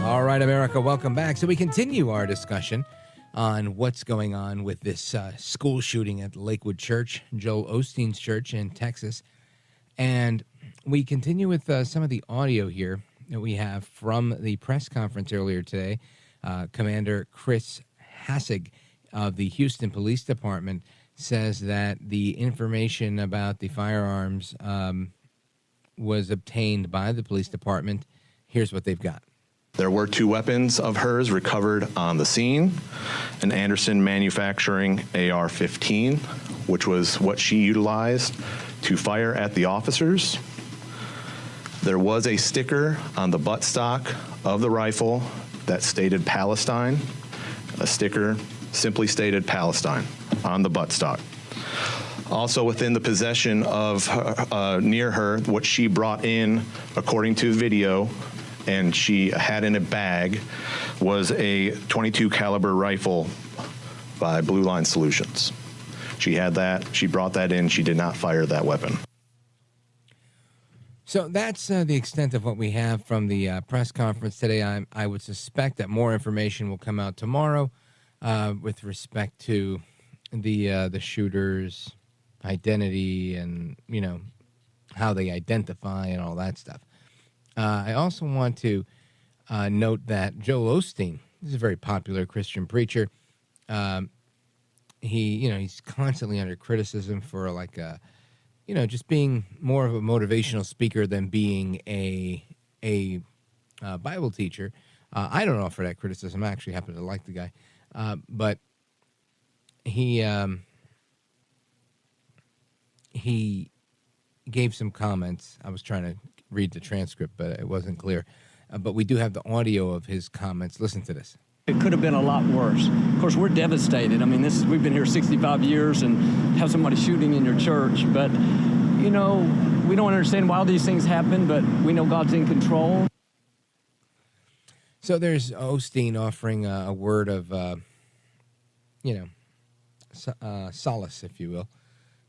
S2: All right, America, welcome back. So we continue our discussion on what's going on with this school shooting at Lakewood Church, Joel Osteen's church in Texas. And we continue with some of the audio here that we have from the press conference earlier today. Commander Chris Hassig of the Houston Police Department says that the information about the firearms was obtained by the police department. Here's what they've got.
S9: There were 2 weapons of hers recovered on the scene, an Anderson Manufacturing AR-15, which was what she utilized to fire at the officers. There was a sticker on the buttstock of the rifle that stated Palestine. A sticker simply stated Palestine on the buttstock. Also within the possession of near her, what she brought in, according to the video, and she had in a bag, was a .22 caliber rifle by Blue Line Solutions. She had that. She brought that in. She did not fire that weapon.
S2: So that's the extent of what we have from the press conference today. I would suspect that more information will come out tomorrow with respect to the shooter's identity and, you know, how they identify and all that stuff. I also want to note that Joel Osteen is a very popular Christian preacher. He's constantly under criticism for just being more of a motivational speaker than being a Bible teacher. I don't offer that criticism. I actually happen to like the guy, but he gave some comments. I was trying to read the transcript, but it wasn't clear. But we do have the audio of his comments. Listen to this.
S10: It could have been a lot worse. Of course, we're devastated. I mean, we've been here 65 years and have somebody shooting in your church. But, we don't understand why all these things happen, but we know God's in control.
S2: So there's Osteen offering a word of, solace, if you will,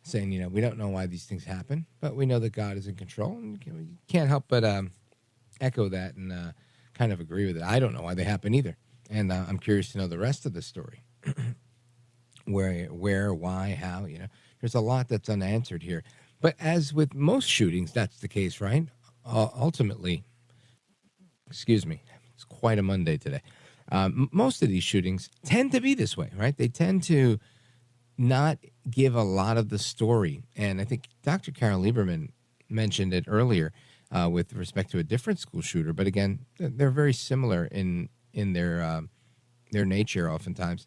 S2: saying, we don't know why these things happen, but we know that God is in control. And we can't help but echo that and kind of agree with it. I don't know why they happen either. And I'm curious to know the rest of the story. where, why, how, there's a lot that's unanswered here. But as with most shootings, that's the case, right? Ultimately, excuse me, it's quite a Monday today. Most of these shootings tend to be this way, right? They tend to not give a lot of the story. And I think Dr. Carole Lieberman mentioned it earlier with respect to a different school shooter. But again, they're very similar in their nature oftentimes,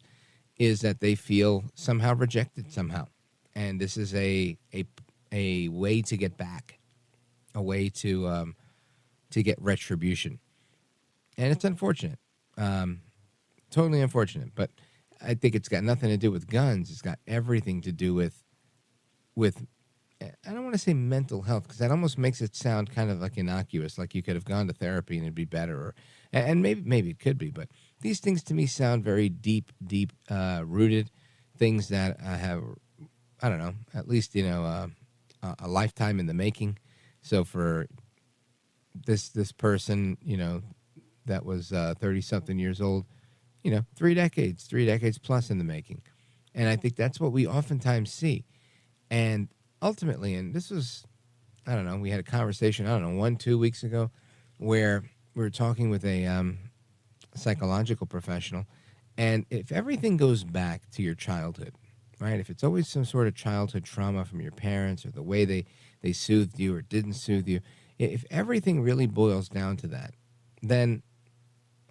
S2: is that they feel somehow rejected somehow. And this is a way to get back, a way to get retribution. And it's unfortunate, totally unfortunate. But I think it's got nothing to do with guns. It's got everything to do with I don't want to say mental health, because that almost makes it sound kind of like innocuous, like you could have gone to therapy and it'd be better, and maybe it could be. But these things to me sound very deep rooted, things that have, I don't know, at least a lifetime in the making. So for this person, that was 30-something years old, 3 decades plus in the making. And I think that's what we oftentimes see. And ultimately, and this was, I don't know, we had a conversation, 1-2 weeks ago, where we were talking with a psychological professional. And if everything goes back to your childhood, right, if it's always some sort of childhood trauma from your parents or the way they soothed you or didn't soothe you, if everything really boils down to that, then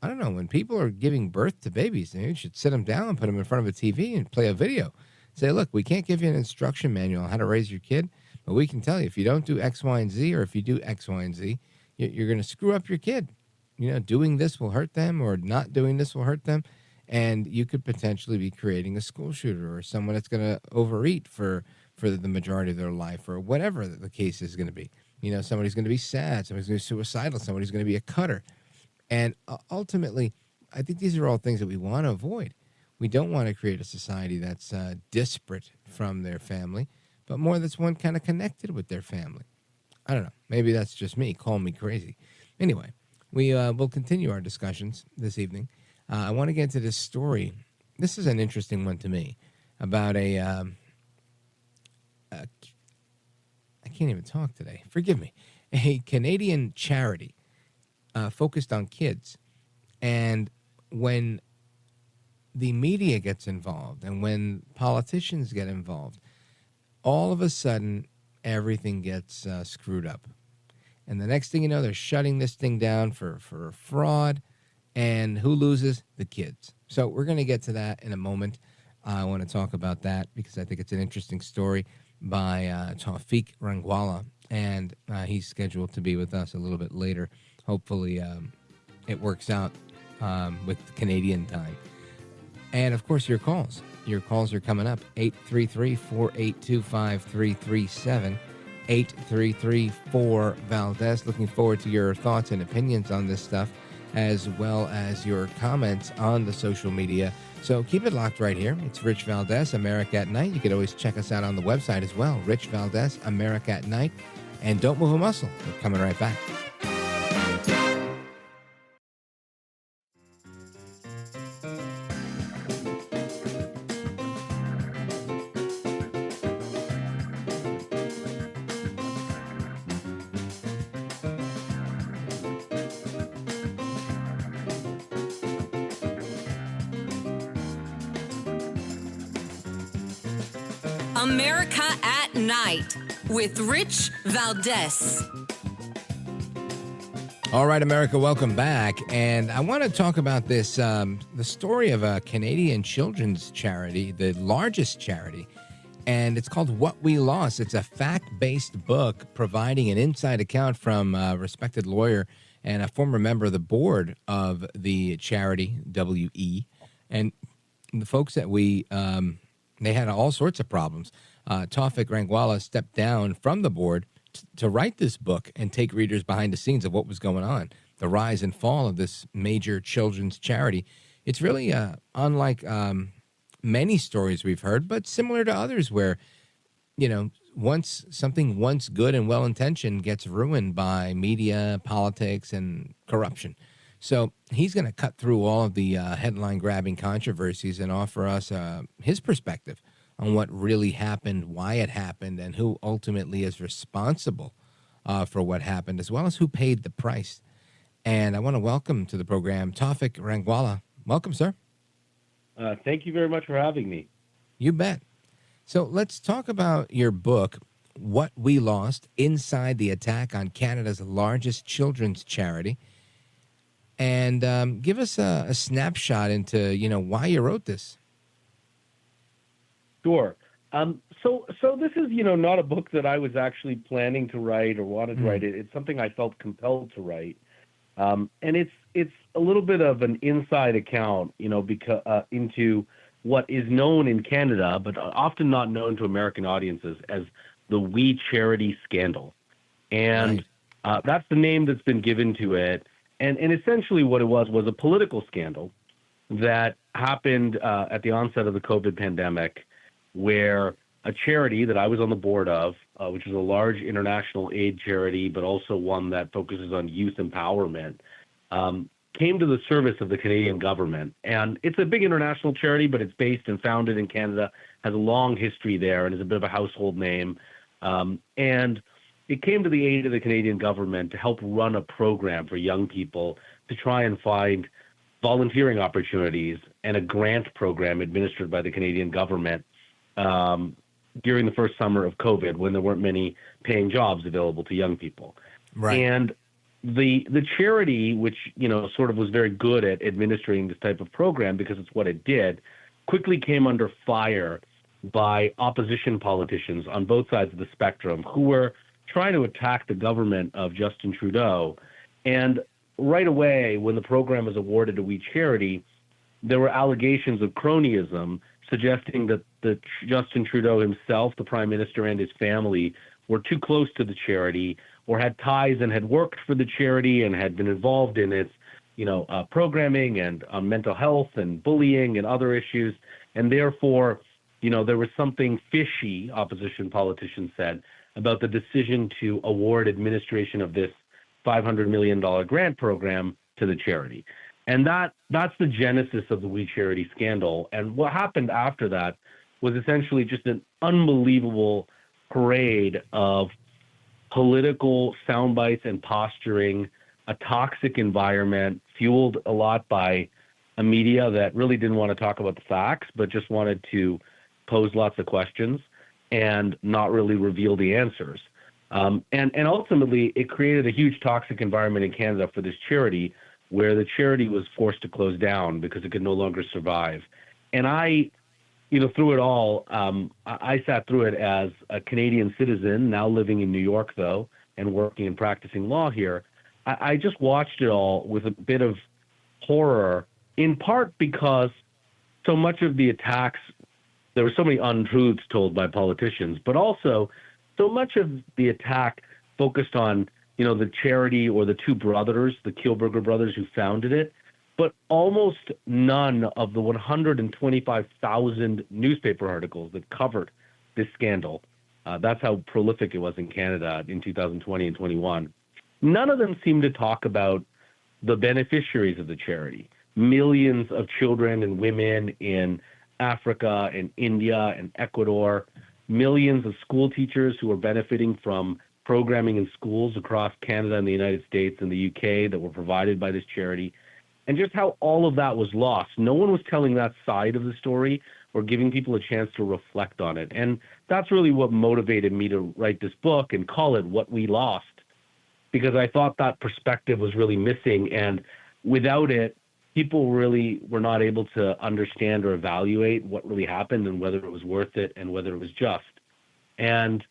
S2: I don't know, when people are giving birth to babies, you should sit them down and put them in front of a TV and play a video. Say, look, we can't give you an instruction manual on how to raise your kid, but we can tell you if you don't do X, Y, and Z, or if you do X, Y, and Z, you're going to screw up your kid. Doing this will hurt them, or not doing this will hurt them, and you could potentially be creating a school shooter or someone that's going to overeat for the majority of their life, or whatever the case is going to be. Somebody's going to be sad, somebody's going to be suicidal, somebody's going to be a cutter. And ultimately, I think these are all things that we want to avoid. We don't want to create a society that's disparate from their family, but more that's one kind of connected with their family. I don't know. Maybe that's just me. Call me crazy. Anyway, we will continue our discussions this evening. I want to get into this story. This is an interesting one to me about I can't even talk today. Forgive me. A Canadian charity focused on kids. And when the media gets involved and when politicians get involved, all of a sudden everything gets screwed up. And the next thing you know, they're shutting this thing down for fraud. And who loses? The kids. So we're going to get to that in a moment. I want to talk about that because I think it's an interesting story by Tawfiq Rangwala. And he's scheduled to be with us a little bit later. Hopefully it works out with Canadian time. And, of course, your calls. Your calls are coming up. 833-482-5337. 833-4-VALDEZ. Looking forward to your thoughts and opinions on this stuff, as well as your comments on the social media. So keep it locked right here. It's Rich Valdez, America at Night. You can always check us out on the website as well. Rich Valdez, America at Night. And don't move a muscle. We're coming right back.
S1: America at Night with Rich Valdez.
S2: All right, America, welcome back. And I want to talk about this, the story of a Canadian children's charity, the largest charity, and it's called What We Lost. It's a fact-based book providing an inside account from a respected lawyer and a former member of the board of the charity, WE. And the folks that they had all sorts of problems. Tawfiq Rangwala stepped down from the board to write this book and take readers behind the scenes of what was going on, the rise and fall of this major children's charity. It's really unlike many stories we've heard, but similar to others where, once something once good and well-intentioned gets ruined by media, politics, and corruption. So he's going to cut through all of the headline-grabbing controversies and offer us his perspective on what really happened, why it happened, and who ultimately is responsible for what happened, as well as who paid the price. And I want to welcome to the program Tawfiq Rangwala. Welcome, sir.
S11: Thank you very much for having me.
S2: You bet. So let's talk about your book, What We Lost, Inside the Attack on Canada's Largest Children's Charity. And give us a snapshot into, why you wrote this.
S11: Sure. So this is, not a book that I was actually planning to write or wanted to write. It's something I felt compelled to write. And it's a little bit of an inside account, because into what is known in Canada, but often not known to American audiences as the We Charity scandal. And that's the name that's been given to it. And essentially what it was a political scandal that happened at the onset of the COVID pandemic, where a charity that I was on the board of, which is a large international aid charity, but also one that focuses on youth empowerment, came to the service of the Canadian government. And it's a big international charity, but it's based and founded in Canada, has a long history there, and is a bit of a household name. And it came to the aid of the Canadian government to help run a program for young people to try and find volunteering opportunities and a grant program administered by the Canadian government during the first summer of COVID, when there weren't many paying jobs available to young people.
S2: Right.
S11: And the charity, which, sort of was very good at administering this type of program because it's what it did, quickly came under fire by opposition politicians on both sides of the spectrum who were trying to attack the government of Justin Trudeau. And right away, when the program was awarded to We Charity, there were allegations of cronyism suggesting that Justin Trudeau himself, the Prime Minister, and his family were too close to the charity, or had ties and had worked for the charity and had been involved in its, programming and mental health and bullying and other issues. And therefore, there was something fishy, opposition politicians said, about the decision to award administration of this $500 million grant program to the charity. And that's the genesis of the We Charity scandal. And what happened after that was essentially just an unbelievable parade of political sound bites and posturing, a toxic environment fueled a lot by a media that really didn't want to talk about the facts, but just wanted to pose lots of questions and not really reveal the answers. And ultimately, it created a huge toxic environment in Canada for this charity, where the charity was forced to close down because it could no longer survive. And I, through it all, I sat through it as a Canadian citizen, now living in New York, though, and working and practicing law here. I just watched it all with a bit of horror, in part because so much of the attacks, there were so many untruths told by politicians, but also so much of the attack focused on, the charity or the two brothers, the Kielburger brothers who founded it, but almost none of the 125,000 newspaper articles that covered this scandal. That's how prolific it was in Canada in 2020 and 21. None of them seemed to talk about the beneficiaries of the charity. Millions of children and women in Africa and India and Ecuador, millions of school teachers who are benefiting from programming in schools across Canada and the United States and the UK that were provided by this charity, and just how all of that was lost. No one was telling that side of the story or giving people a chance to reflect on it. And that's really what motivated me to write this book and call it What We Lost, because I thought that perspective was really missing. And without it, people really were not able to understand or evaluate what really happened and whether it was worth it and whether it was just. And,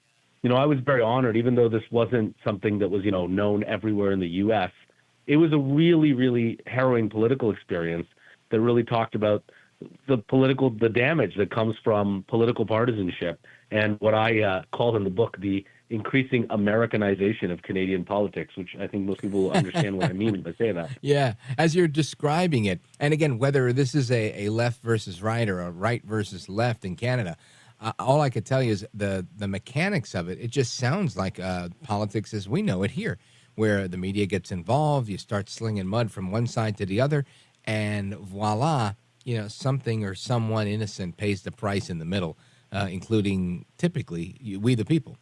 S11: I was very honored, even though this wasn't something that was, known everywhere in the U.S. It was a really, really harrowing political experience that really talked about the damage that comes from political partisanship and what I called in the book the increasing Americanization of Canadian politics, which I think most people will understand what I mean when I say that.
S2: Yeah, as you're describing it, and again, whether this is a left versus right or a right versus left in Canada, all I could tell you is the mechanics of it. It just sounds like politics as we know it here, where the media gets involved. You start slinging mud from one side to the other, and voila, something or someone innocent pays the price in the middle, including typically we the people.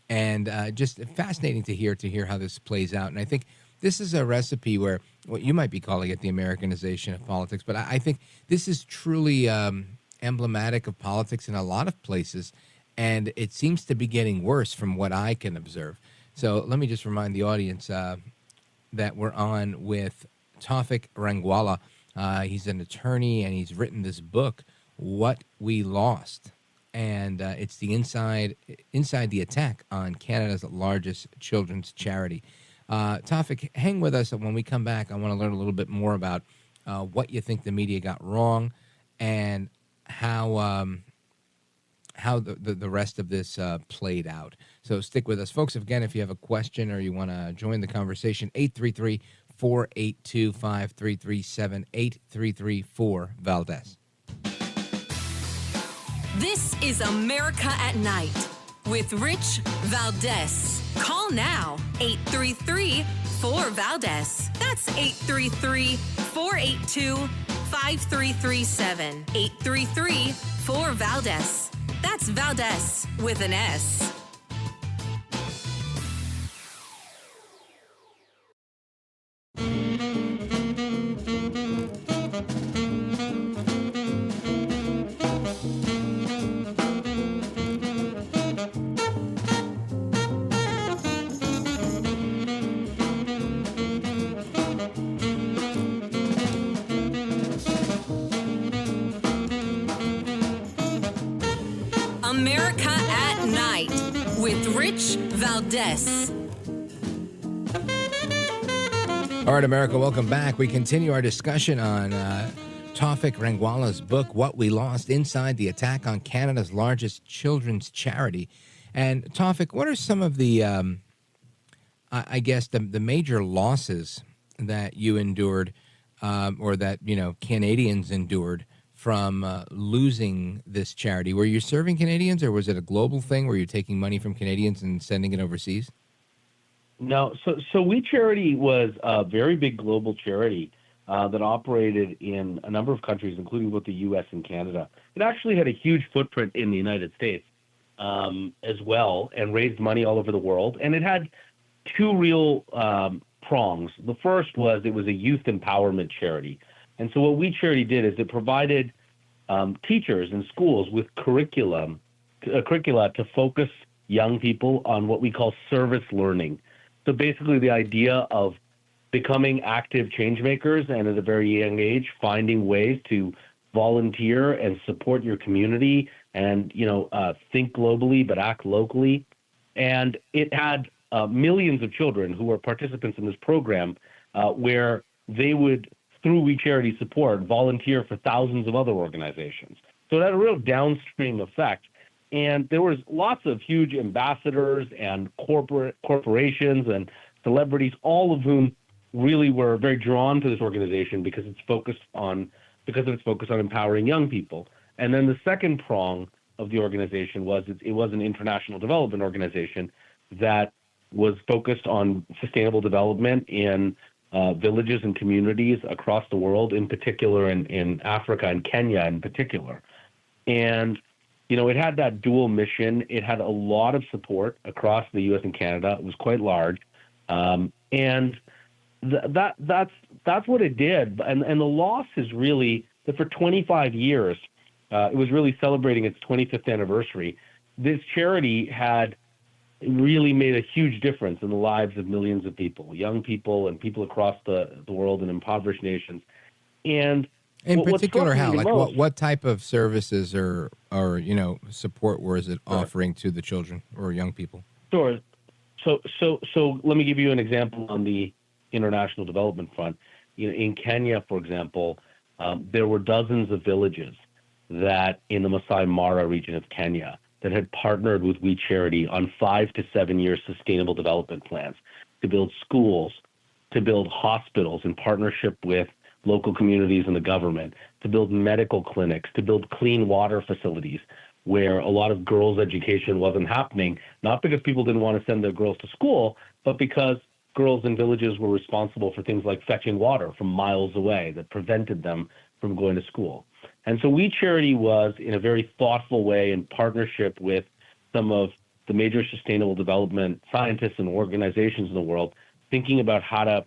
S2: And just fascinating to hear how this plays out. And I think this is a recipe where what you might be calling it the Americanization of politics, but I think this is truly emblematic of politics in a lot of places, and it seems to be getting worse from what I can observe. So let me just remind the audience that we're on with Tawfiq Rangwala. He's an attorney, and he's written this book, What We Lost. And it's the inside the attack on Canada's largest children's charity. Tawfiq, hang with us. When we come back, I want to learn a little bit more about what you think the media got wrong and how the rest of this played out. So stick with us. Folks, again, if you have a question or you want to join the conversation, 833-482-5337, 833-4-VALDEZ.
S1: This is America at Night with Rich Valdez. Call now, 833-4-VALDEZ. That's 833-482-5337. 833-4-VALDEZ. That's Valdez with an S. America at Night with Rich Valdez.
S2: All right, America, welcome back. We continue our discussion on Tawfiq Rangwala's book, What We Lost, Inside the Attack on Canada's Largest Children's Charity. And Tawfiq, what are some of the, I guess, the major losses that you endured or that, Canadians endured from losing this charity? Were you serving Canadians, or was it a global thing where you're taking money from Canadians and sending it overseas?
S11: No, so We Charity was a very big global charity that operated in a number of countries, including both the U.S. and Canada. It actually had a huge footprint in the United States as well, and raised money all over the world. And it had two real prongs. The first was it was a youth empowerment charity. And so what We Charity did is it provided teachers and schools with curricula to focus young people on what we call service learning. So basically the idea of becoming active change makers, and at a very young age, finding ways to volunteer and support your community and, think globally but act locally. And it had millions of children who were participants in this program where they would, through We Charity support, volunteer for thousands of other organizations. So it had a real downstream effect. And there was lots of huge ambassadors and corporations and celebrities, all of whom really were very drawn to this organization because of its focus on empowering young people. And then the second prong of the organization was it was an international development organization that was focused on sustainable development in villages and communities across the world, in particular in Africa and Kenya in particular. And, it had that dual mission. It had a lot of support across the U.S. and Canada. It was quite large. And that's what it did. And the loss is really that for 25 years, it was really celebrating its 25th anniversary. This charity had really made a huge difference in the lives of millions of people, young people and people across the world in impoverished nations. And
S2: in particular, how? Like what type of services or support was it offering to the children or young people?
S11: Sure. So let me give you an example on the international development front. In Kenya, for example, there were dozens of villages that in the Masai Mara region of Kenya that had partnered with We Charity on 5 to 7 year sustainable development plans to build schools, to build hospitals in partnership with local communities and the government, to build medical clinics, to build clean water facilities where a lot of girls' education wasn't happening, not because people didn't want to send their girls to school, but because girls in villages were responsible for things like fetching water from miles away that prevented them from going to school. And so We Charity was, in a very thoughtful way, in partnership with some of the major sustainable development scientists and organizations in the world, thinking about how to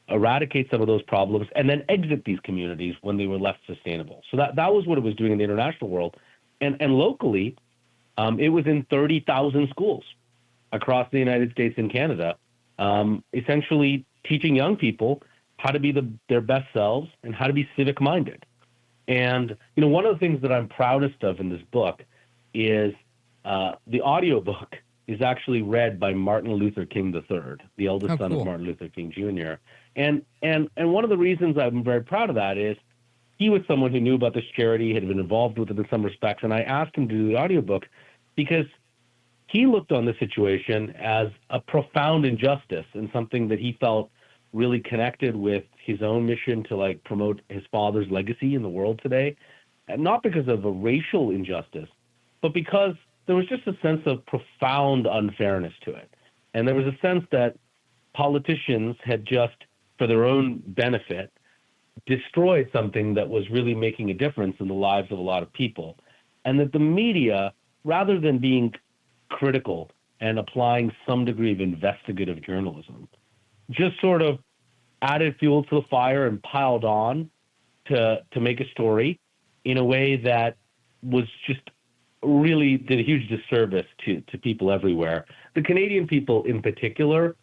S11: eradicate some of those problems and then exit these communities when they were left sustainable. So that was what it was doing in the international world. And locally, it was in 30,000 schools across the United States and Canada, essentially teaching young people how to be their best selves and how to be civic minded. And, one of the things that I'm proudest of in this book is the audiobook is actually read by Martin Luther King III, the eldest son of Martin Luther King Jr. And one of the reasons I'm very proud of that is he was someone who knew about this charity, had been involved with it in some respects, and I asked him to do the audiobook because he looked on the situation as a profound injustice and something that he felt really connected with his own mission to promote his father's legacy in the world today, and not because of a racial injustice, but because there was just a sense of profound unfairness to it. And there was a sense that politicians had just, for their own benefit, destroyed something that was really making a difference in the lives of a lot of people. And that the media, rather than being critical and applying some degree of investigative journalism, just sort of added fuel to the fire and piled on to make a story in a way that was just really did a huge disservice to people everywhere. The Canadian people in particular,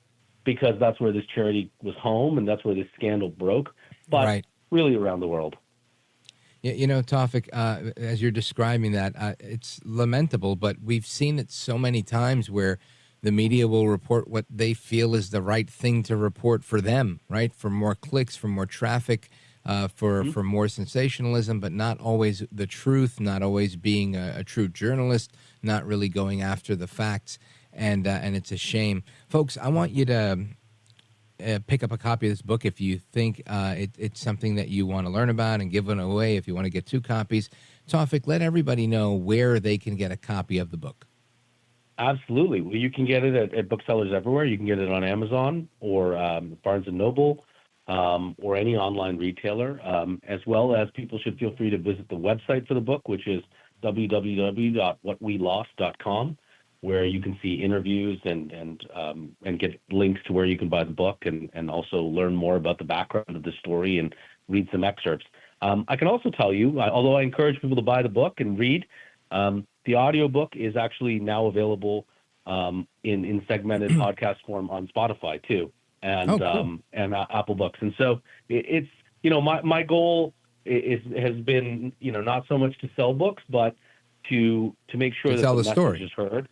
S11: because that's where this charity was home and that's where this scandal broke, but really around the world.
S2: Tawfiq, as you're describing that, it's lamentable, but we've seen it so many times where the media will report what they feel is the right thing to report for them, right? For more clicks, for more traffic, for more sensationalism, but not always the truth, not always being a true journalist, not really going after the facts, and it's a shame. Folks, I want you to pick up a copy of this book if you think it's something that you want to learn about and give it away if you want to get 2 copies. Tawfiq, let everybody know where they can get a copy of the book.
S11: Absolutely. Well, you can get it at booksellers everywhere. You can get it on Amazon or Barnes & Noble or any online retailer, as well as people should feel free to visit the website for the book, which is www.whatwelost.com, where you can see interviews and get links to where you can buy the book and also learn more about the background of the story and read some excerpts. I can also tell you, although I encourage people to buy the book and read, the audiobook is actually now available in segmented podcast form on Spotify too, and Apple Books. And so it's my goal has been not so much to sell books, but to make sure that the message is heard.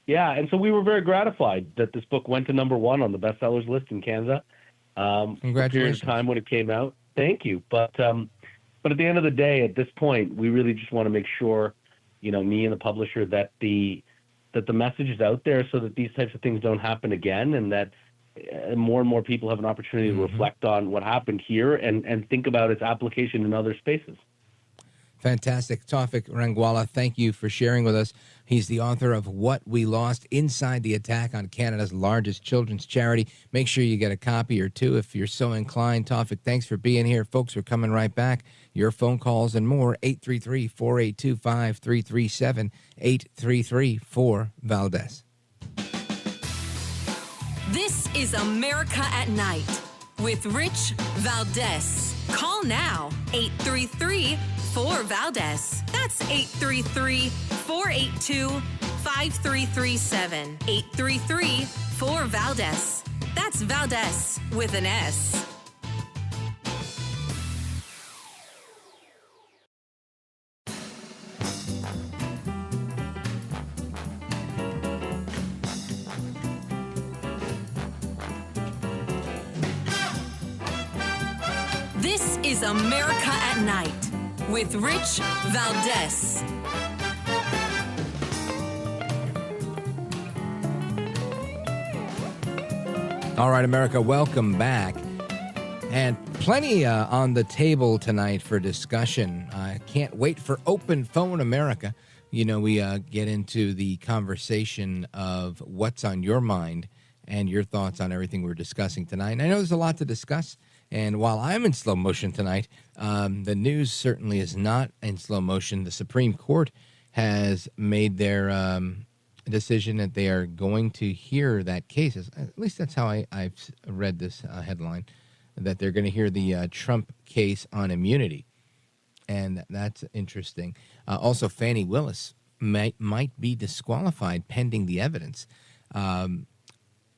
S11: Yeah, and so we were very gratified that this book went to #1 on the bestsellers list in Canada.
S2: Congratulations!
S11: For a period of time when it came out. Thank you, but at the end of the day, at this point, we really just want to make sure, me and the publisher, that the message is out there so that these types of things don't happen again, and that more and more people have an opportunity to reflect on what happened here and think about its application in other spaces.
S2: Fantastic. Tawfiq Rangwala, thank you for sharing with us. He's the author of What We Lost, Inside the Attack on Canada's Largest Children's Charity. Make sure you get a copy or 2 if you're so inclined. Tawfiq, thanks for being here. Folks, we're coming right back. Your phone calls and more, 833-482-5337, 833-4-VALDEZ.
S1: This is America at Night with Rich Valdez. Call now, 833-4-VALDEZ. That's 833-482-5337. 833-4-VALDEZ. That's Valdez with an S. This is America at Night with Rich Valdez.
S2: All right, America, welcome back. And plenty on the table tonight for discussion. I can't wait for Open Phone America. We get into the conversation of what's on your mind and your thoughts on everything we're discussing tonight. And I know there's a lot to discuss, and while I'm in slow motion tonight, the news certainly is not in slow motion. The Supreme Court has made their decision that they are going to hear that case. At least that's how I've read this headline, that they're going to hear the Trump case on immunity. And that's interesting. Also, Fani Willis might be disqualified pending the evidence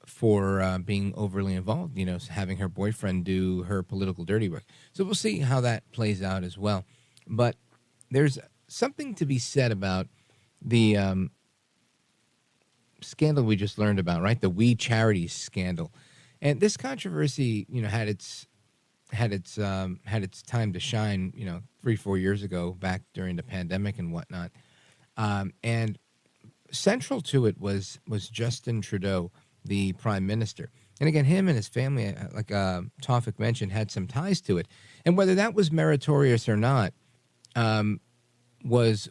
S2: for being overly involved, having her boyfriend do her political dirty work. So we'll see how that plays out as well. But there's something to be said about the scandal we just learned about, right? The We Charities scandal. And this controversy, had its time to shine, 3-4 years ago, back during the pandemic and whatnot. And central to it was Justin Trudeau, the prime minister. And again, him and his family, like Tawfiq mentioned, had some ties to it. And whether that was meritorious or not was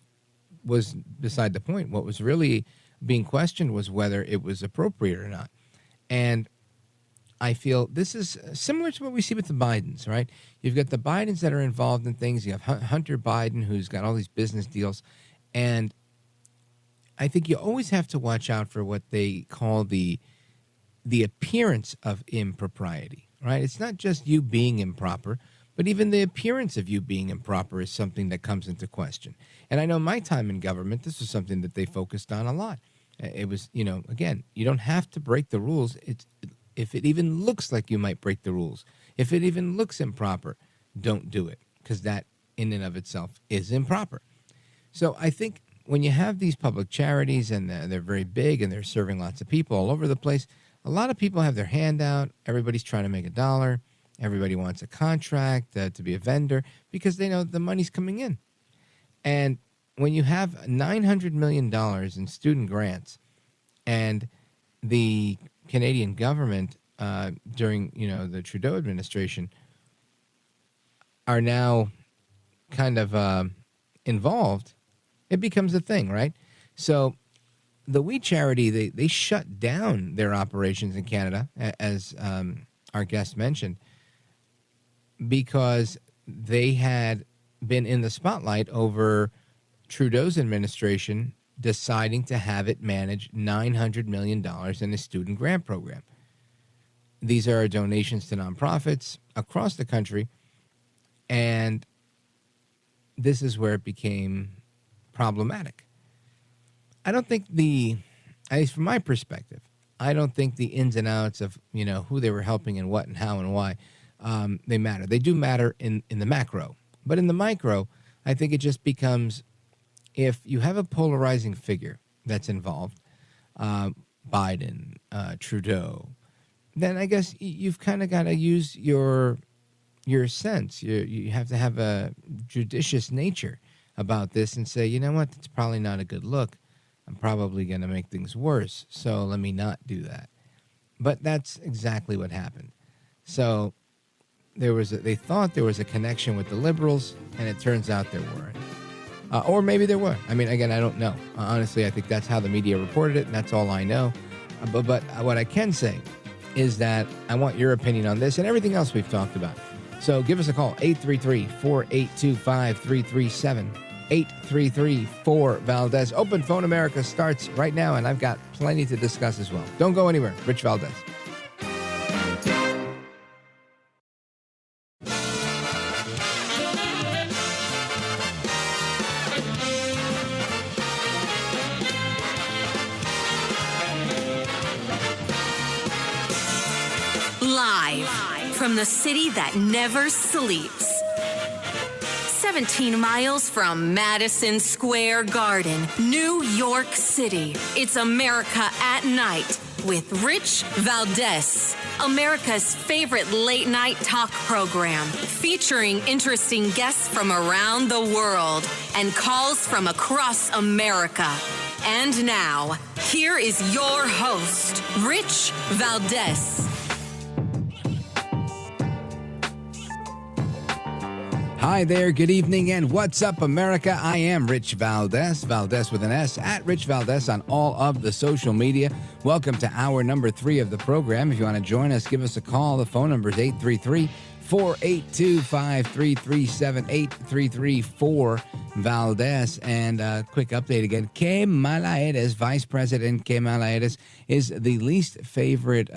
S2: beside the point. What was really being questioned was whether it was appropriate or not. And I feel this is similar to what we see with the Bidens, right? You've got the Bidens that are involved in things. You have Hunter Biden, who's got all these business deals. And I think you always have to watch out for what they call the appearance of impropriety, right? It's not just you being improper, but even the appearance of you being improper is something that comes into question. And I know my time in government, this was something that they focused on a lot. It was, again, you don't have to break the rules. If it even looks like you might break the rules, if it even looks improper, don't do it, because that in and of itself is improper. So I think when you have these public charities and they're very big and they're serving lots of people all over the place, a lot of people have their hand out. Everybody's trying to make a dollar. Everybody wants a contract to be a vendor because they know the money's coming in. And when you have $900 million in student grants and the Canadian government during, the Trudeau administration are now kind of involved, it becomes a thing, right? So the We Charity, they shut down their operations in Canada, as our guest mentioned, because they had been in the spotlight over Trudeau's administration deciding to have it manage $900 million in a student grant program. These are donations to nonprofits across the country, and this is where it became problematic. I don't think at least from my perspective, I don't think the ins and outs of, who they were helping and what and how and why, they matter. They do matter in the macro. But in the micro, I think it just becomes, if you have a polarizing figure that's involved, Biden, Trudeau, then I guess you've kind of got to use your sense. You have to have a judicious nature about this and say, you know what, it's probably not a good look. I'm probably going to make things worse, so let me not do that. But that's exactly what happened. So they thought there was a connection with the Liberals, and it turns out there weren't. Or maybe there were. I mean, again, I don't know. Honestly, I think that's how the media reported it, and that's all I know. But what I can say is that I want your opinion on this and everything else we've talked about. So give us a call, 833-482-5337. 833-4-VALDEZ. Open Phone America starts right now, and I've got plenty to discuss as well. Don't go anywhere. Rich Valdez.
S1: Live from the city that never sleeps. 17 miles from Madison Square Garden, New York City. It's America at Night with Rich Valdez, America's favorite late-night talk program, featuring interesting guests from around the world and calls from across America. And now, here is your host, Rich Valdez.
S2: Hi there, good evening, and what's up, America? I am Rich Valdez, Valdez with an S, at Rich Valdez on all of the social media. Welcome to hour number 3 of the program. If you want to join us, give us a call. The phone number is 833-482-5337, 833-4-Valdez. And a quick update again. Kamala Harris, Vice President Kamala Harris, is the least favorite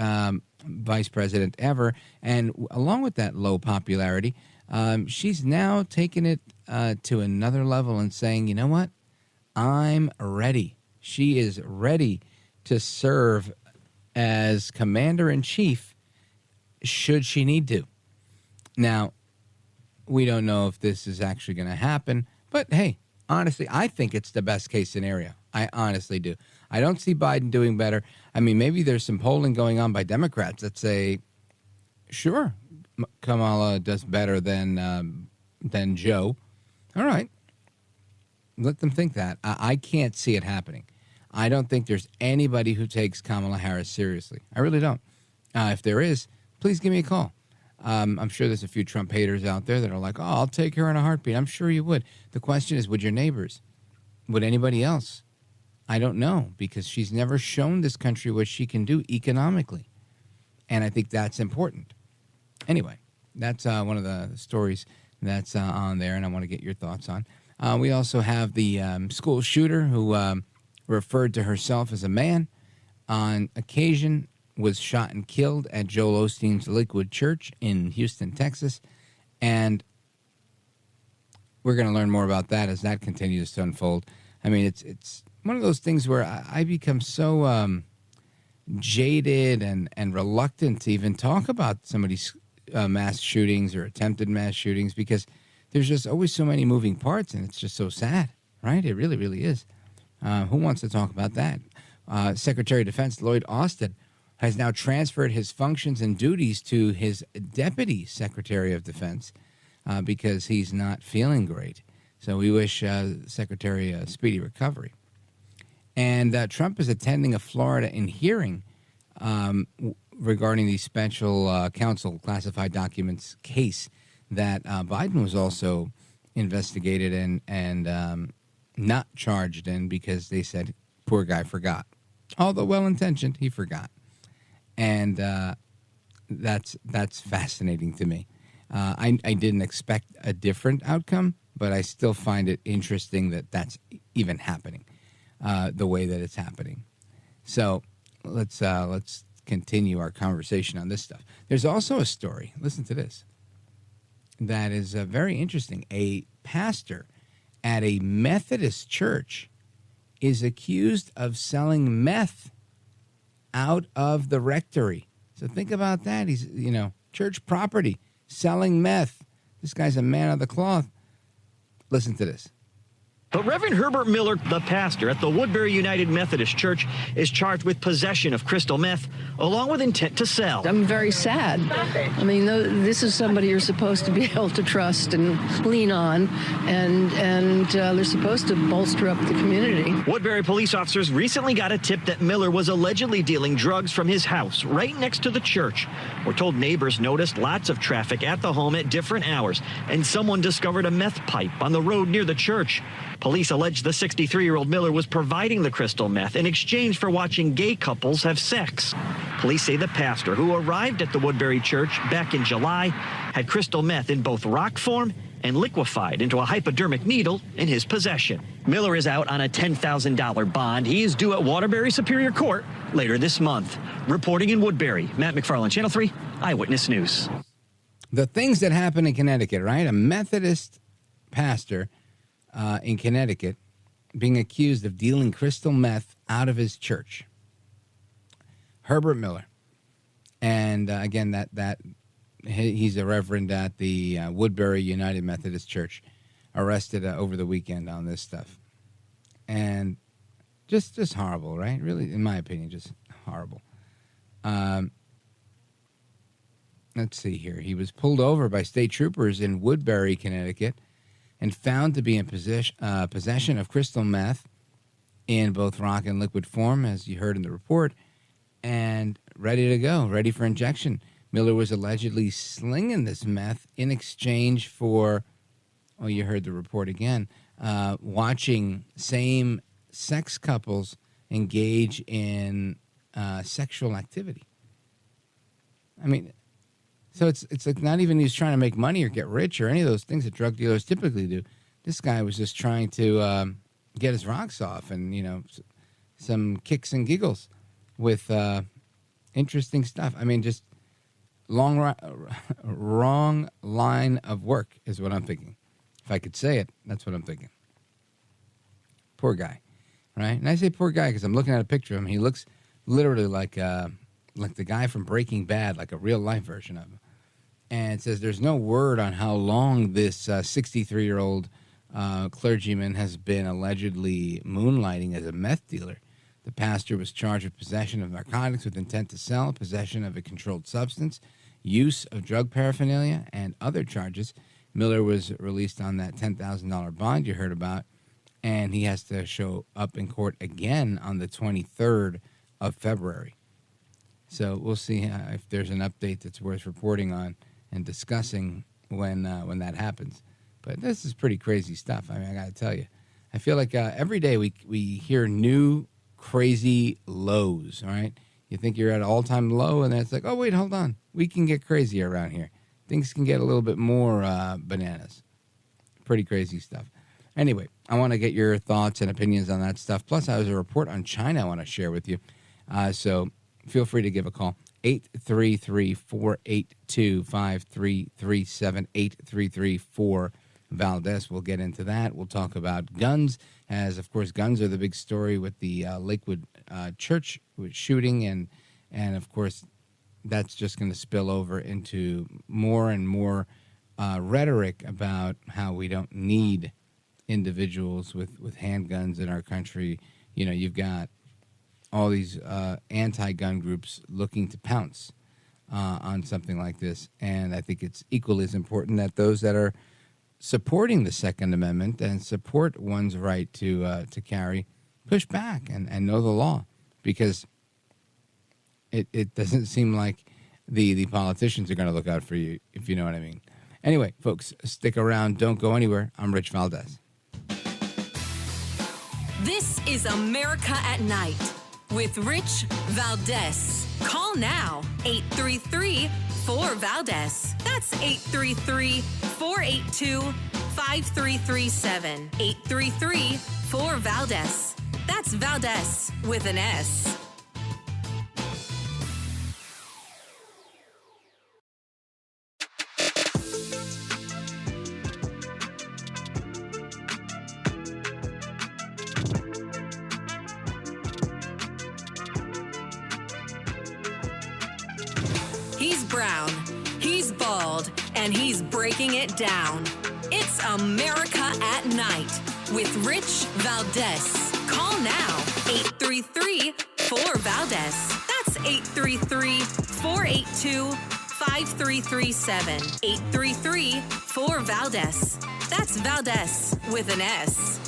S2: vice president ever. And along with that low popularity, she's now taken it to another level and saying, you know what? I'm ready. She is ready to serve as commander-in-chief should she need to. Now, we don't know if this is actually going to happen, but hey, honestly, I think it's the best-case scenario. I honestly do. I don't see Biden doing better. I mean, maybe there's some polling going on by Democrats that say, sure, Kamala does better than Joe. All right. Let them think that. I can't see it happening. I don't think there's anybody who takes Kamala Harris seriously. I really don't. If there is, please give me a call. I'm sure there's a few Trump haters out there that are like, oh, I'll take her in a heartbeat. I'm sure you would. The question is, would your neighbors? Would anybody else? I don't know, because she's never shown this country what she can do economically. And I think that's important. Anyway, that's one of the stories that's on there, and I want to get your thoughts on. We also have the school shooter who referred to herself as a man. On occasion, was shot and killed at Joel Osteen's Lakewood Church in Houston, Texas. And we're going to learn more about that as that continues to unfold. I mean, it's one of those things where I become so jaded and reluctant to even talk about some of these mass shootings or attempted mass shootings, because there's just always so many moving parts, and it's just so sad, right? It really, really is. Who wants to talk about that? Secretary of Defense Lloyd Austin has now transferred his functions and duties to his Deputy Secretary of Defense because he's not feeling great. So we wish Secretary a speedy recovery. And Trump is attending a Florida hearing regarding the special counsel classified documents case that Biden was also investigated and not charged in because they said, poor guy forgot. Although well-intentioned, he forgot. And that's fascinating to me. I didn't expect a different outcome, but I still find it interesting that that's even happening, the way that it's happening. So let's continue our conversation on this stuff. There's also a story, listen to this, that is very interesting. A pastor at a Methodist church is accused of selling meth out of the rectory. So think about that. He's, church property, selling meth. This guy's a man of the cloth. Listen to this.
S12: But Reverend Herbert Miller, the pastor at the Woodbury United Methodist Church, is charged with possession of crystal meth, along with intent to sell.
S13: I'm very sad. I mean, this is somebody you're supposed to be able to trust and lean on, and they're supposed to bolster up the community.
S12: Woodbury police officers recently got a tip that Miller was allegedly dealing drugs from his house right next to the church. We're told neighbors noticed lots of traffic at the home at different hours, and someone discovered a meth pipe on the road near the church. Police allege the 63-year-old Miller was providing the crystal meth in exchange for watching gay couples have sex. Police say the pastor, who arrived at the Woodbury church back in July, had crystal meth in both rock form and liquefied into a hypodermic needle in his possession. Miller is out on a $10,000 bond. He is due at Waterbury Superior Court later this month. Reporting in Woodbury, Matt McFarland, Channel 3 Eyewitness News.
S2: The things that happen in Connecticut, right? A Methodist pastor in Connecticut being accused of dealing crystal meth out of his church. Herbert Miller. And again, that he's a reverend at the Woodbury United Methodist Church, arrested over the weekend on this stuff. And just horrible, right? Really, in my opinion, just horrible. Let's see here. He was pulled over by state troopers in Woodbury, Connecticut, and found to be in possession of crystal meth in both rock and liquid form, as you heard in the report, and ready to go, ready for injection. Miller was allegedly slinging this meth in exchange for well, you heard the report again, watching same-sex couples engage in sexual activity. I mean, so it's like not even he's trying to make money or get rich or any of those things that drug dealers typically do. This guy was just trying to get his rocks off and, some kicks and giggles with interesting stuff. I mean, just wrong line of work is what I'm thinking. If I could say it, that's what I'm thinking. Poor guy, right? And I say poor guy because I'm looking at a picture of him. He looks literally like the guy from Breaking Bad, like a real-life version of him. And it says there's no word on how long this 63-year-old clergyman has been allegedly moonlighting as a meth dealer. The pastor was charged with possession of narcotics with intent to sell, possession of a controlled substance, use of drug paraphernalia, and other charges. Miller was released on that $10,000 bond you heard about, and he has to show up in court again on the 23rd of February. So we'll see if there's an update that's worth reporting on and discussing when that happens. But this is pretty crazy stuff. I mean, I got to tell you. I feel like every day we hear new crazy lows, all right? You think you're at an all-time low, and then it's like, oh, wait, hold on. We can get crazy around here. Things can get a little bit more bananas. Pretty crazy stuff. Anyway, I want to get your thoughts and opinions on that stuff. Plus, I have a report on China I want to share with you. So feel free to give a call. 833-482-5337, 833-4-VALDEZ. We'll get into that. We'll talk about guns, as, of course, guns are the big story with the Lakewood church shooting. And, of course, that's just going to spill over into more and more rhetoric about how we don't need individuals with handguns in our country. You've got all these anti-gun groups looking to pounce on something like this. And I think it's equally as important that those that are supporting the Second Amendment and support one's right to carry push back and know the law, because it doesn't seem like the politicians are going to look out for you, if you know what I mean. Anyway, folks, stick around. Don't go anywhere. I'm Rich Valdez.
S1: This is America at Night with Rich Valdez. Call now, 833-4-VALDEZ. That's 833-482-5337. 833-4-VALDEZ. That's Valdez with an S. He's brown, he's bald, and he's breaking it down. It's America at Night with Rich Valdez. Call now, 833-4-VALDEZ. That's 833-482-5337. 833-4-VALDEZ. That's Valdez with an S.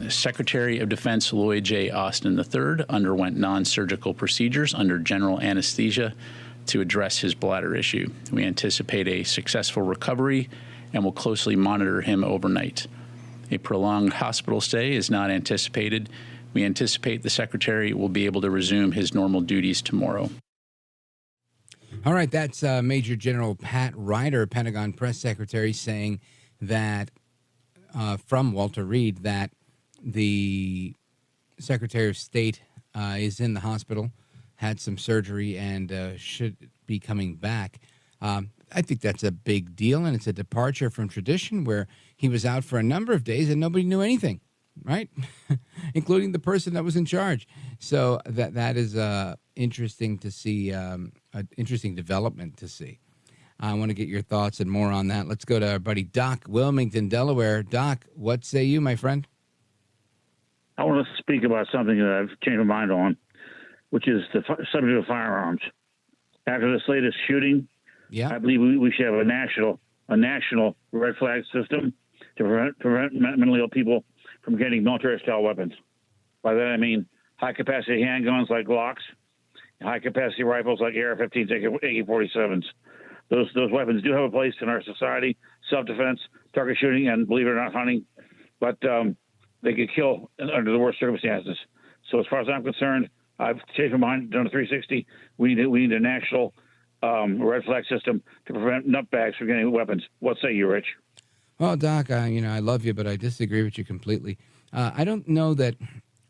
S14: Secretary of Defense Lloyd J. Austin III underwent non-surgical procedures under general anesthesia to address his bladder issue. We anticipate a successful recovery and will closely monitor him overnight. A prolonged hospital stay is not anticipated. We anticipate the Secretary will be able to resume his normal duties tomorrow.
S2: All right, that's Major General Pat Ryder, Pentagon Press Secretary, saying that from Walter Reed that the Secretary of State is in the hospital, had some surgery, and should be coming back. I think that's a big deal, and it's a departure from tradition where he was out for a number of days and nobody knew anything, right? Including the person that was in charge. So that is interesting to see, an interesting development to see. I want to get your thoughts and more on that. Let's go to our buddy Doc, Wilmington, Delaware. Doc, what say you, my friend?
S15: I want to speak about something that I've changed my mind on, which is the subject of firearms. After this latest shooting, I believe we should have a national red flag system to prevent mentally ill people from getting military-style weapons. By that I mean high-capacity handguns like Glocks, high-capacity rifles like AR-15s, AK-47s. Those weapons do have a place in our society: self-defense, target shooting, and believe it or not, hunting. But they could kill under the worst circumstances. So as far as I'm concerned, I've changed my mind, done a 360. We need a national red flag system to prevent nutbags from getting weapons. What say you, Rich?
S2: Well, Doc, I love you, but I disagree with you completely. I don't know that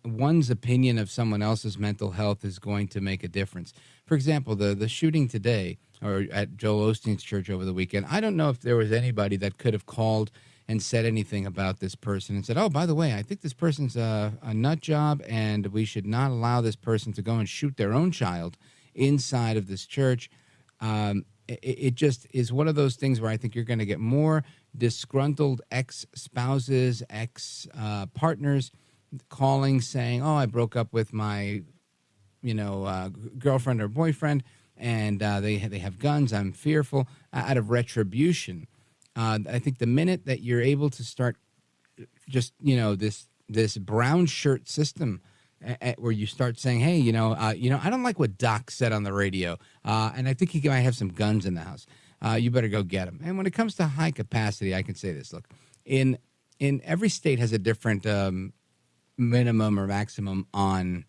S2: one's opinion of someone else's mental health is going to make a difference. For example, the shooting today, or at Joel Osteen's church over the weekend, I don't know if there was anybody that could have called and said anything about this person and said, oh, by the way, I think this person's a nut job, and we should not allow this person to go and shoot their own child inside of this church. It just is one of those things where I think you're going to get more disgruntled ex-spouses, ex-partners calling saying, oh, I broke up with my, girlfriend or boyfriend, and they have guns. I'm fearful out of retribution. I think the minute that you're able to start just, this brown shirt system where you start saying, hey, I don't like what Doc said on the radio, and I think he might have some guns in the house. You better go get them. And when it comes to high capacity, I can say this. Look, in every state has a different minimum or maximum on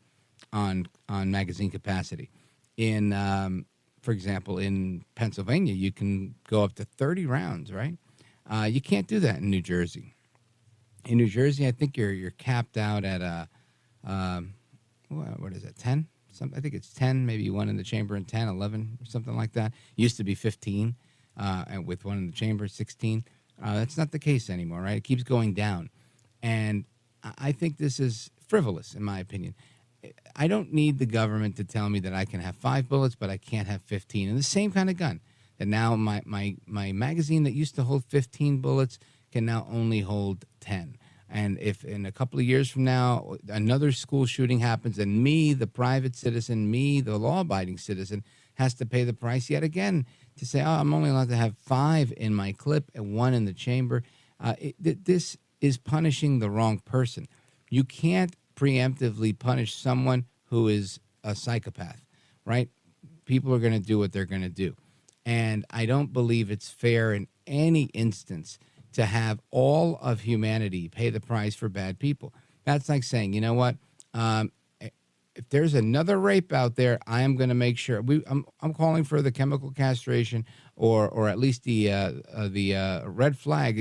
S2: magazine capacity. For example, in Pennsylvania, you can go up to 30 rounds, right? You can't do that in New Jersey. In New Jersey, I think you're capped out at what is it, 10? I think it's 10, maybe one in the chamber and 10, 11, or something like that. Used to be 15, and with one in the chamber, 16. That's not the case anymore, right? It keeps going down. And I think this is frivolous, in my opinion. I don't need the government to tell me that I can have 5 bullets, but I can't have 15. And the same kind of gun. And now my magazine that used to hold 15 bullets can now only hold 10. And if in a couple of years from now another school shooting happens and me, the private citizen, me, the law-abiding citizen, has to pay the price yet again to say, oh, I'm only allowed to have 5 in my clip and 1 in the chamber, this is punishing the wrong person. You can't preemptively punish someone who is a psychopath, right? People are going to do what they're going to do. And I don't believe it's fair in any instance to have all of humanity pay the price for bad people. That's like saying, you know what? If there's another rape out there, I am going to make sure. I'm calling for the chemical castration, or at least the red flag.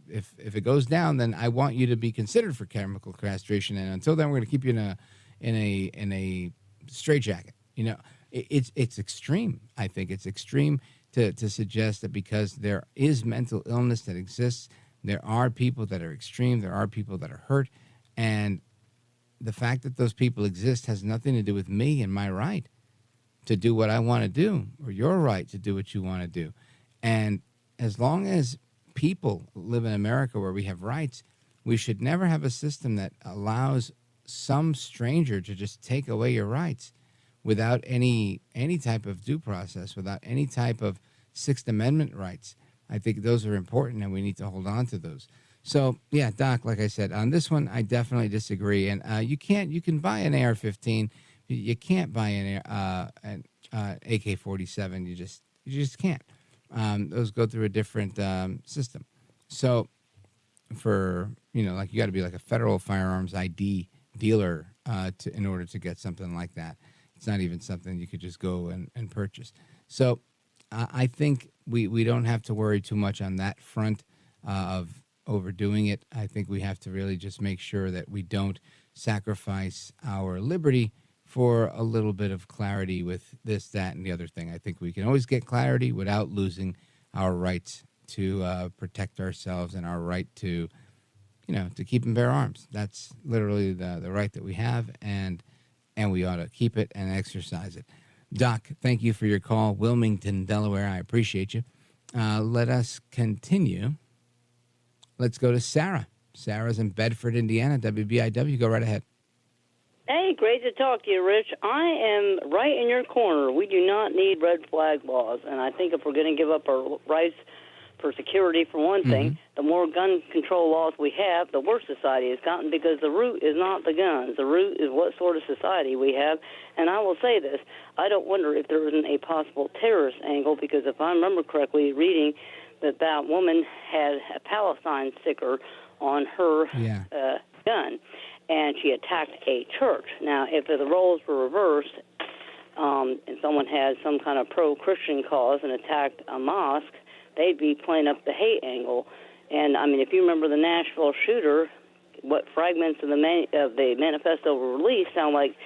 S2: If it goes down, then I want you to be considered for chemical castration. And until then, we're going to keep you in a straitjacket. It's extreme. I think it's extreme to suggest that because there is mental illness that exists, there are people that are extreme, there are people that are hurt, and the fact that those people exist has nothing to do with me and my right to do what I want to do, or your right to do what you want to do. And as long as people live in America where we have rights, we should never have a system that allows some stranger to just take away your rights without any type of due process, without any type of Sixth Amendment rights. I think those are important, and we need to hold on to those. So, yeah, Doc, like I said, on this one, I definitely disagree. And you can buy an AR-15. You can't buy an AK-47. You just can't. Those go through a different system. So, you got to be like a federal firearms ID dealer in order to get something like that. It's not even something you could just go and purchase. So I think we don't have to worry too much on that front of overdoing it. I think we have to really just make sure that we don't sacrifice our liberty for a little bit of clarity with this, that, and the other thing. I think we can always get clarity without losing our rights to protect ourselves and our right to keep and bear arms. That's literally the right that we have, and we ought to keep it and exercise it. Doc, thank you for your call. Wilmington, Delaware, I appreciate you. Let us continue. Let's go to Sarah. Sarah's in Bedford, Indiana, WBIW. Go right ahead.
S16: Hey, great to talk to you, Rich. I am right in your corner. We do not need red flag laws, and I think if we're going to give up our rights for security, for one thing. The more gun control laws we have, the worse society has gotten, because the root is not the guns. The root is what sort of society we have. And I will say this, I don't wonder if there isn't a possible terrorist angle, because if I remember correctly, reading that woman had a Palestine sticker on her gun, and she attacked a church. Now, if the roles were reversed, and someone had some kind of pro-Christian cause and attacked a mosque, they'd be playing up the hate angle. And, I mean, if you remember the Nashville shooter, what fragments of the manifesto were released sound like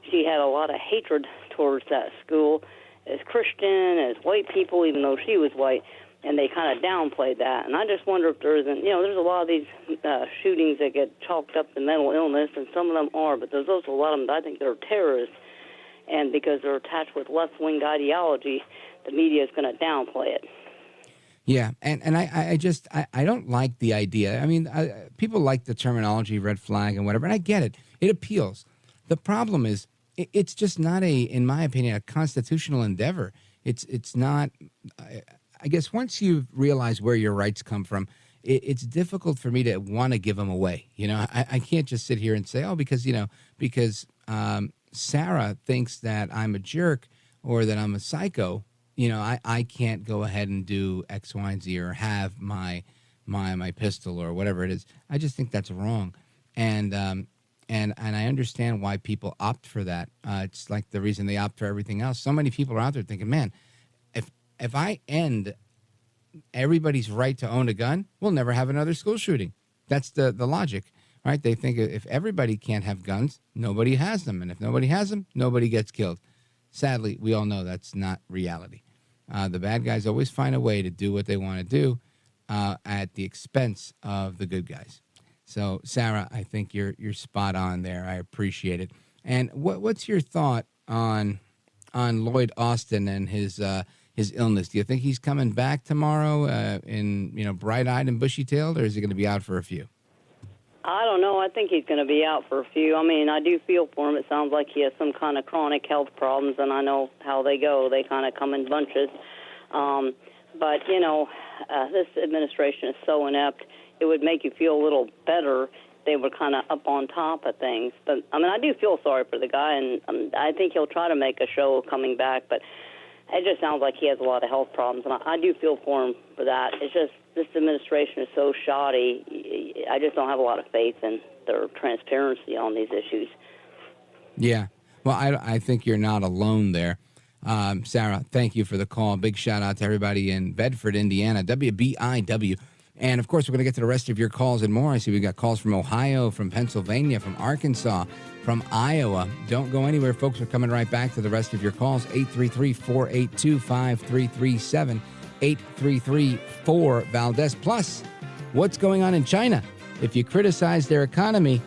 S16: she had a lot of hatred towards that school as Christian, as white people, even though she was white, and they kind of downplayed that. And I just wonder if there isn't, there's a lot of these shootings that get chalked up to mental illness, and some of them are, but there's also a lot of them that I think they're terrorists. And because they're attached with left-wing ideology, the media is going to downplay it.
S2: Yeah, and I don't like the idea. I mean, people like the terminology red flag and whatever, and I get it. It appeals. The problem is it's just not in my opinion, a constitutional endeavor. It's not. I guess once you realize where your rights come from, it's difficult for me to want to give them away. I can't just sit here and say, because Sarah thinks that I'm a jerk or that I'm a psycho, I can't go ahead and do X, Y, and Z or have my pistol or whatever it is. I just think that's wrong. And I understand why people opt for that. It's like the reason they opt for everything else. So many people are out there thinking, man, if I end everybody's right to own a gun, we'll never have another school shooting. That's the logic. Right? They think if everybody can't have guns, nobody has them. And if nobody has them, nobody gets killed. Sadly, we all know that's not reality. The bad guys always find a way to do what they want to do at the expense of the good guys. So, Sarah, I think you're spot on there. I appreciate it. And what's your thought on Lloyd Austin and his illness? Do you think he's coming back tomorrow bright-eyed and bushy-tailed, or is he going to be out for a few?
S16: I don't know. I think he's going to be out for a few. I mean, I do feel for him. It sounds like he has some kind of chronic health problems, and I know how they go. They kind of come in bunches. But, this administration is so inept, it would make you feel a little better if they were kind of up on top of things. But, I mean, I do feel sorry for the guy, and I think he'll try to make a show coming back, but it just sounds like he has a lot of health problems, and I do feel for him for that. It's just this administration is so shoddy. I just don't have a lot of faith in their transparency on these issues. Yeah.
S2: Well, I think you're not alone there. Sarah, thank you for the call. Big shout out to everybody in Bedford, Indiana, WBIW. And, of course, we're going to get to the rest of your calls and more. I see we got calls from Ohio, from Pennsylvania, from Arkansas, from Iowa. Don't go anywhere, folks. We're coming right back to the rest of your calls. 833-482-5337. 833-4-VALDEZ. Plus, what's going on in China? If you criticize their economy,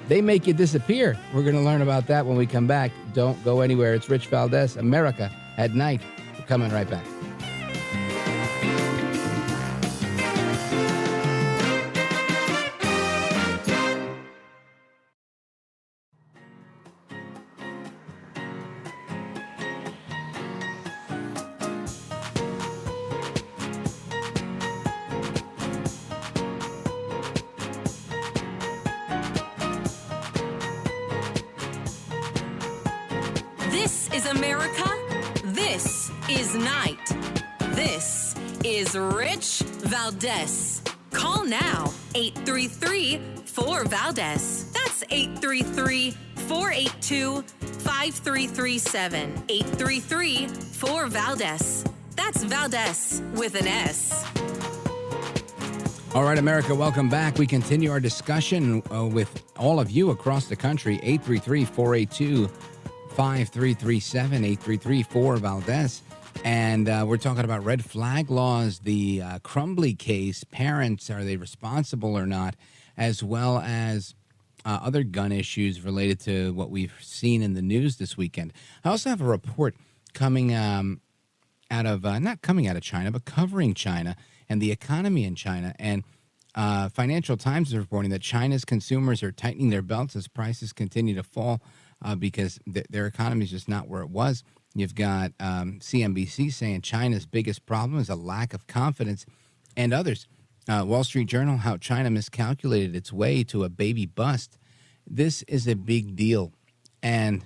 S2: they make you disappear. We're going to learn about that when we come back. Don't go anywhere. It's Rich Valdez, America at Night. We're coming right back.
S1: This is America. This is Night. This is Rich Valdez. Call now, 833-4-VALDEZ. That's 833-482-5337. 833-4-VALDEZ. That's Valdez with an S.
S2: All right, America, welcome back. We continue our discussion with all of you across the country. 833-482-5337, 833-4-VALDEZ. And we're talking about red flag laws, the Crumbly case, parents, are they responsible or not, as well as other gun issues related to what we've seen in the news this weekend. I also have a report coming out of, not coming out of China, but covering China and the economy in China. And Financial Times is reporting that China's consumers are tightening their belts as prices continue to fall because their economy is just not where it was. You've got CNBC saying China's biggest problem is a lack of confidence and others. Wall Street Journal, how China miscalculated its way to a baby bust. This is a big deal. And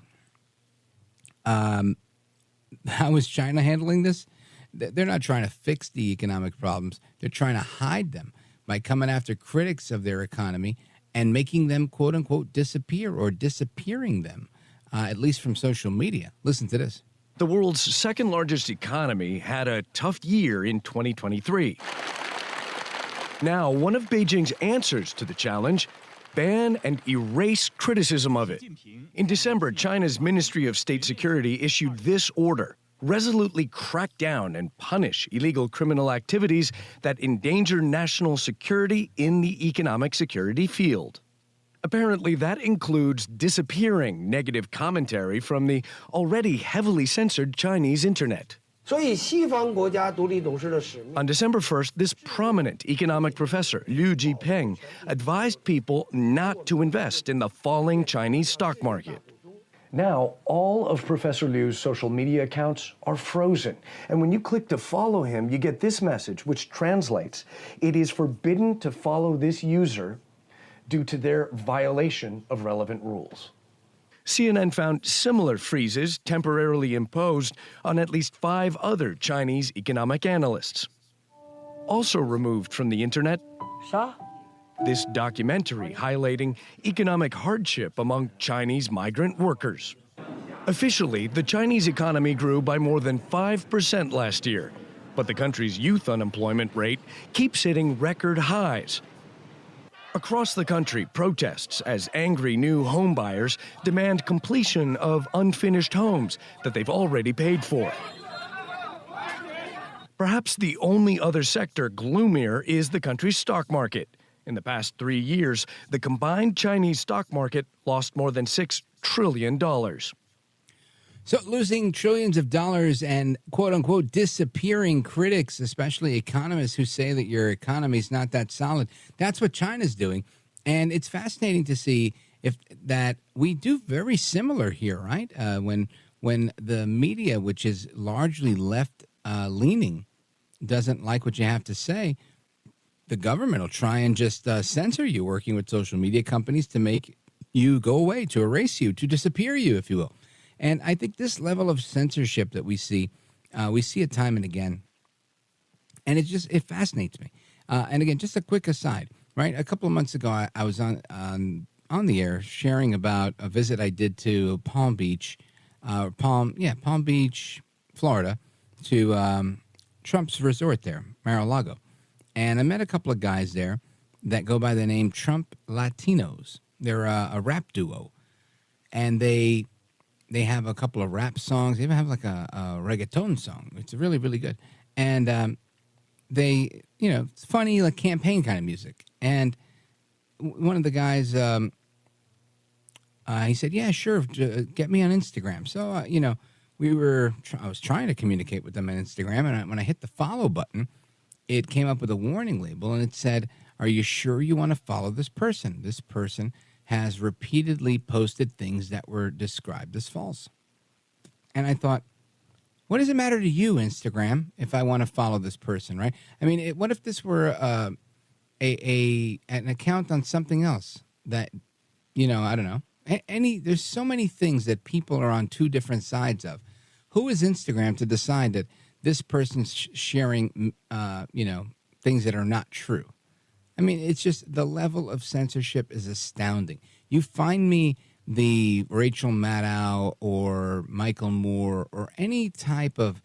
S2: how is China handling this? They're not trying to fix the economic problems. They're trying to hide them by coming after critics of their economy and making them, quote unquote, disappear or disappearing them, at least from social media. Listen to this.
S17: The world's second largest economy had a tough year in 2023. Now, one of Beijing's answers to the challenge, ban and erase criticism of it. In December, China's Ministry of State Security issued this order: resolutely crack down and punish illegal criminal activities that endanger national security in the economic security field. Apparently, that includes disappearing negative commentary from the already heavily censored Chinese internet. On December 1st, this prominent economic professor, Liu Jipeng, advised people not to invest in the falling Chinese stock market. Now, all of Professor Liu's social media accounts are frozen. And when you click to follow him, you get this message, which translates: it is forbidden to follow this user due to their violation of relevant rules. CNN found similar freezes temporarily imposed on at least 5 other Chinese economic analysts. Also removed from the internet, this documentary highlighting economic hardship among Chinese migrant workers. Officially, the Chinese economy grew by more than 5% last year, but the country's youth unemployment rate keeps hitting record highs. Across the country, protests as angry new homebuyers demand completion of unfinished homes that they've already paid for. Perhaps the only other sector gloomier is the country's stock market. In the past 3 years, the combined Chinese stock market lost more than $6 trillion.
S2: So losing trillions of dollars and, quote unquote, disappearing critics, especially economists who say that your economy is not that solid. That's what China's doing. And it's fascinating to see that we do very similar here, right? When the media, which is largely left leaning, doesn't like what you have to say, the government will try and just censor you, working with social media companies to make you go away, to erase you, to disappear you, if you will. And I think this level of censorship that we see it time and again. And it fascinates me. And again, just a quick aside, right? A couple of months ago, I was on the air sharing about a visit I did to Palm Beach, Florida, to Trump's resort there, Mar-a-Lago. And I met a couple of guys there that go by the name Trump Latinos. They're a rap duo. And they have a couple of rap songs. They even have like a reggaeton song. It's really, really good. And it's funny, like campaign kind of music. And one of the guys, he said, yeah, sure, get me on Instagram. So, I was trying to communicate with them on Instagram. And when I hit the follow button, it came up with a warning label. And it said, are you sure you want to follow this person? This person has repeatedly posted things that were described as false. And I thought, what does it matter to you, Instagram, if I want to follow this person, right? I mean, what if this were an account on something else that, I don't know. There's so many things that people are on two different sides of. Who is Instagram to decide that this person's sharing, things that are not true? I mean, it's just the level of censorship is astounding. You find me the Rachel Maddow or Michael Moore or any type of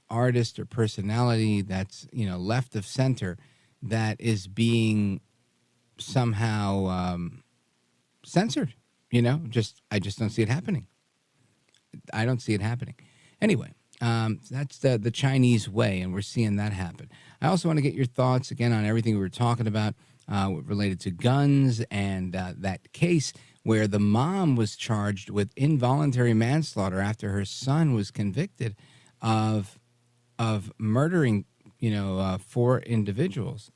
S2: artist or personality that's, left of center that is being somehow censored. I just don't see it happening. I don't see it happening. Anyway. That's the Chinese way, and we're seeing that happen. I also want to get your thoughts, again, on everything we were talking about related to guns and that case where the mom was charged with involuntary manslaughter after her son was convicted of murdering, 4 individuals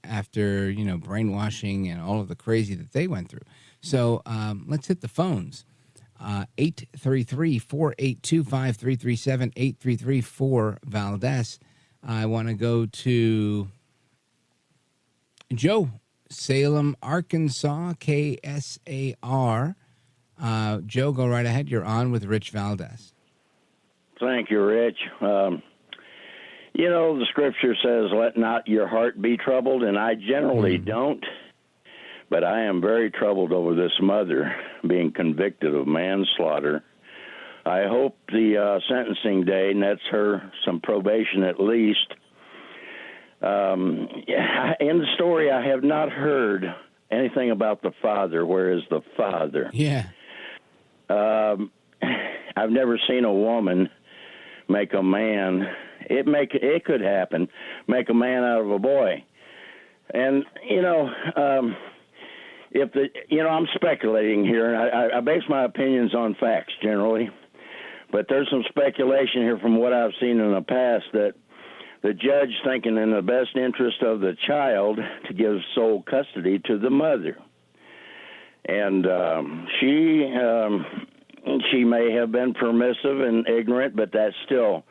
S2: after, brainwashing and all of the crazy that they went through. So let's hit the phones. 833-482-5337, 833-4-Valdez. I want to go to Joe, Salem, Arkansas, KSAR. Joe, go right ahead. You're on with Rich Valdez.
S18: Thank you, Rich. The scripture says, let not your heart be troubled, and I generally don't. But I am very troubled over this mother being convicted of manslaughter. I hope the sentencing day nets her some probation at least. In the story, I have not heard anything about the father. Where is the father?
S2: Yeah.
S18: I've never seen a woman make a man. It could happen. Make a man out of a boy. And I'm speculating here, and I base my opinions on facts generally. But there's some speculation here from what I've seen in the past that the judge thinking in the best interest of the child to give sole custody to the mother. And she may have been permissive and ignorant, but that's still,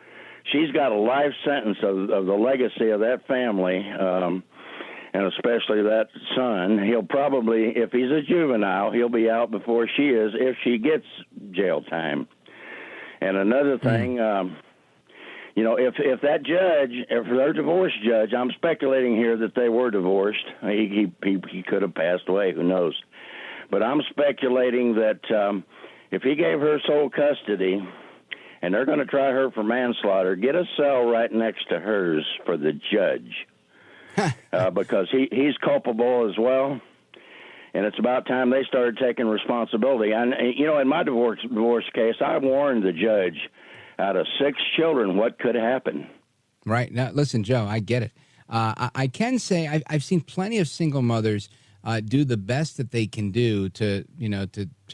S18: she's got a life sentence of the legacy of that family, and especially that son. He'll probably, if he's a juvenile, he'll be out before she is if she gets jail time. And another thing, if that judge, if their divorce judge, I'm speculating here that they were divorced. He could have passed away. Who knows? But I'm speculating that if he gave her sole custody and they're going to try her for manslaughter, get a cell right next to hers for the judge because he's culpable as well. And it's about time they started taking responsibility. And, in my divorce case, I warned the judge out of 6 children what could happen.
S2: Right. Now, listen, Joe, I get it. I can say I've seen plenty of single mothers do the best that they can do to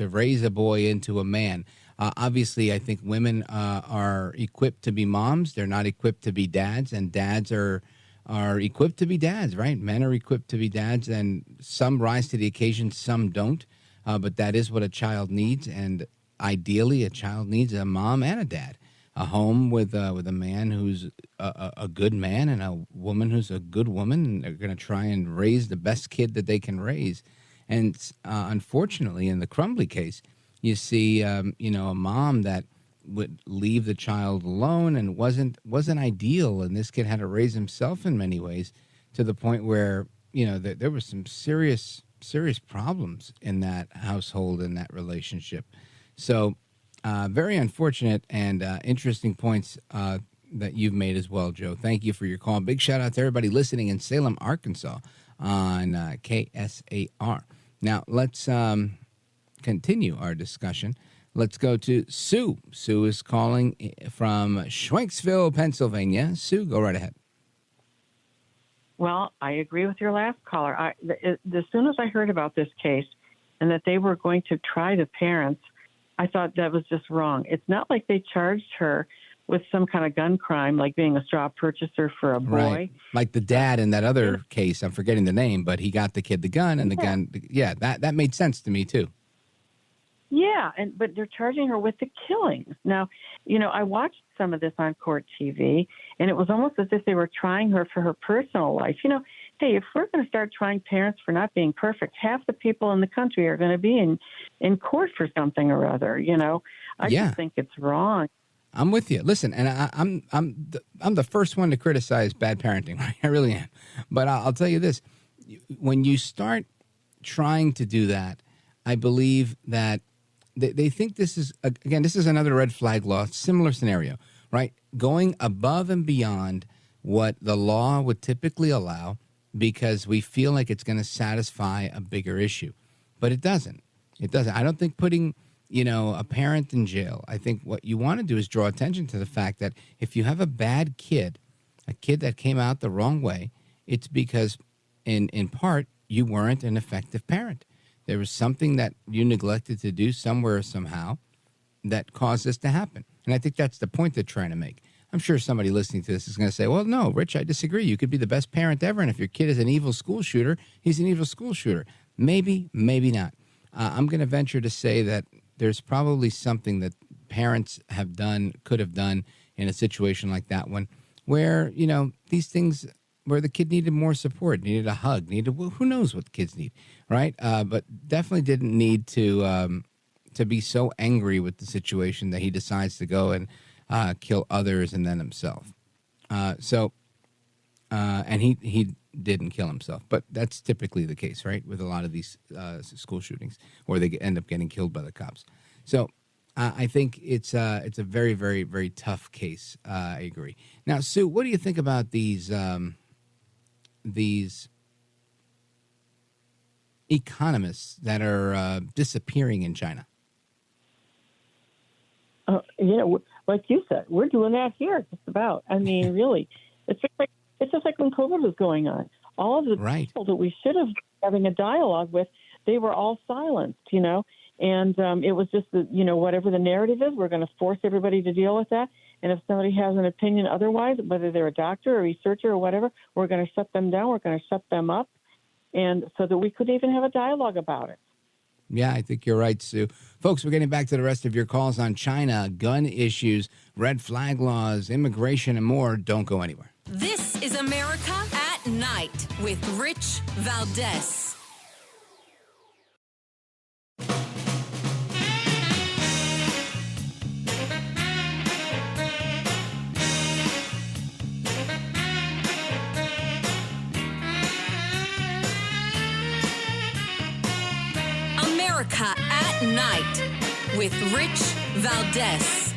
S2: raise a boy into a man. Obviously, I think women are equipped to be moms. They're not equipped to be dads, and dads are equipped to be dads, right? Men are equipped to be dads, and some rise to the occasion, some don't. But that is what a child needs, and ideally, a child needs a mom and a dad. A home with a man who's a good man and a woman who's a good woman, and they're going to try and raise the best kid that they can raise. And unfortunately, in the Crumbly case, you see, a mom that would leave the child alone and wasn't ideal, and this kid had to raise himself in many ways to the point where there was some serious problems in that household, in that relationship. So very unfortunate and interesting points that you've made as well, Joe. Thank you for your call. Big shout out to everybody listening in Salem, Arkansas on KSAR. Now let's continue our discussion. Let's go to Sue. Sue is calling from Schwenksville, Pennsylvania. Sue, go right ahead.
S19: Well, I agree with your last caller. As soon as I heard about this case and that they were going to try the parents, I thought that was just wrong. It's not like they charged her with some kind of gun crime, like being a straw purchaser for a boy.
S2: Right. Like the dad in that other case, I'm forgetting the name, but he got the kid the gun, and the gun, that made sense to me too.
S19: Yeah, but they're charging her with the killings. Now, I watched some of this on court TV, and it was almost as if they were trying her for her personal life. Hey, if we're going to start trying parents for not being perfect, half the people in the country are going to be in court for something or other. I just think it's wrong.
S2: I'm with you. Listen, and I'm the first one to criticize bad parenting. Right? I really am. But I'll tell you this: when you start trying to do that, I believe that they think this is another red flag law, similar scenario, right? Going above and beyond what the law would typically allow because we feel like it's going to satisfy a bigger issue. But it doesn't. It doesn't. I don't think putting, a parent in jail, I think what you want to do is draw attention to the fact that if you have a bad kid, a kid that came out the wrong way, it's because in part you weren't an effective parent. There was something that you neglected to do somewhere or somehow that caused this to happen. And I think that's the point they're trying to make. I'm sure somebody listening to this is going to say, well, no, Rich, I disagree. You could be the best parent ever, and if your kid is an evil school shooter, he's an evil school shooter. Maybe, maybe not. I'm going to venture to say that there's probably something that parents have done, could have done in a situation like that one. where, these things where the kid needed more support, needed a hug, who knows what kids need, right? But definitely didn't need to be so angry with the situation that he decides to go and kill others and then himself. And he didn't kill himself, but that's typically the case, right, with a lot of these school shootings, or they end up getting killed by the cops. So I think it's a very, very, very tough case. I agree. Now, Sue, what do you think about these economists that are disappearing in China?
S19: Like you said, we're doing that here, just about. I mean, really, it's just like when COVID was going on. All of the people that we should have been having a dialogue with, they were all silenced, and it was just whatever the narrative is, we're going to force everybody to deal with that. And if somebody has an opinion otherwise, whether they're a doctor or researcher or whatever, we're going to shut them down. We're going to shut them up, and so that we couldn't even have a dialogue about it.
S2: Yeah, I think you're right, Sue. Folks, we're getting back to the rest of your calls on China, gun issues, red flag laws, immigration, and more. Don't go anywhere.
S1: This is America at Night with Rich Valdez. America at Night with Rich Valdez.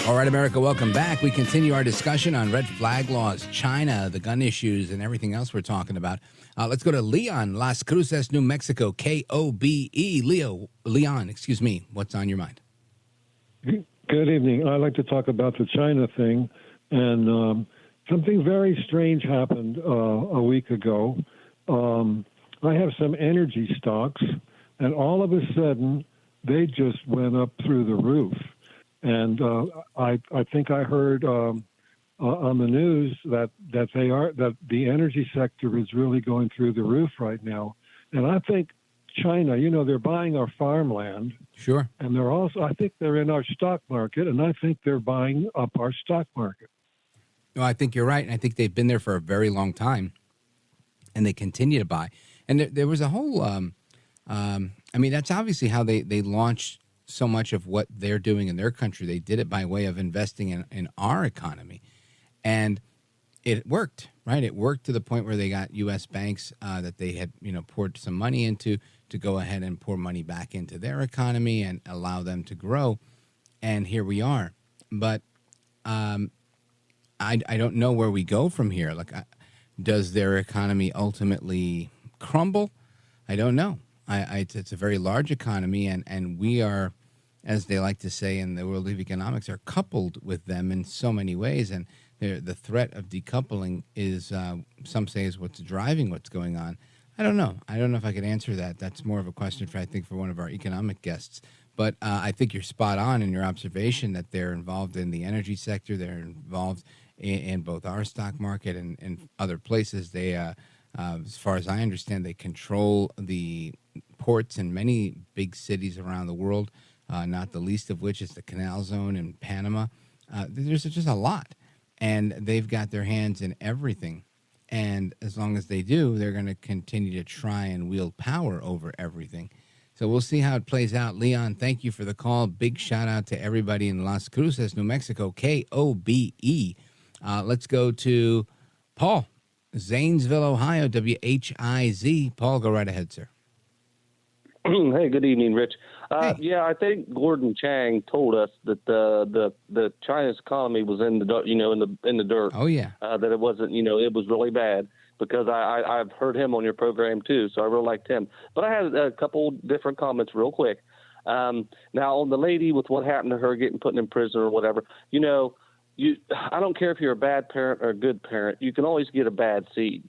S2: All right, America, welcome back. We continue our discussion on red flag laws, China, the gun issues, and everything else we're talking about. Let's go to Leon, Las Cruces, New Mexico, KOBE. Leon, what's on your mind?
S20: Good evening. I'd like to talk about the China thing, and something very strange happened a week ago. I have some energy stocks, and all of a sudden, they just went up through the roof. And I think I heard on the news that the energy sector is really going through the roof right now. And I think China, they're buying our farmland.
S2: Sure.
S20: And I think they're in our stock market, and I think they're buying up our stock market.
S2: No, I think you're right. And I think they've been there for a very long time, and they continue to buy. And there was a whole, that's obviously how they launched so much of what they're doing in their country. They did it by way of investing in our economy. And it worked, right? It worked to the point where they got U.S. banks that they had, poured some money into to go ahead and pour money back into their economy and allow them to grow. And here we are. But I don't know where we go from here. Does their economy ultimately crumble? I don't know. It's a very large economy, and we are, as they like to say in the world of economics, are coupled with them in so many ways. And the threat of decoupling is, some say, is what's driving what's going on. I don't know. I don't know if I could answer that. That's more of a question for one of our economic guests. But I think you're spot on in your observation that they're involved in the energy sector. They're involved in both our stock market and other places. They, as far as I understand, they control the ports in many big cities around the world, not the least of which is the Canal Zone in Panama. There's just a lot, and they've got their hands in everything. And as long as they do, they're going to continue to try and wield power over everything. So we'll see how it plays out. Leon, thank you for the call. Big shout out to everybody in Las Cruces, New Mexico, KOBE. Let's go to Paul, Zanesville, Ohio, WHIZ. Paul, go right ahead, sir.
S21: Hey, good evening, Rich.
S2: Hey.
S21: Yeah, I think Gordon Chang told us that the China's economy was in the in the dirt.
S2: Oh yeah.
S21: That it wasn't, it was really bad, because I've heard him on your program too, so I really liked him. But I had a couple different comments real quick. Now on the lady with what happened to her getting put in prison or whatever, I don't care if you're a bad parent or a good parent, you can always get a bad seed.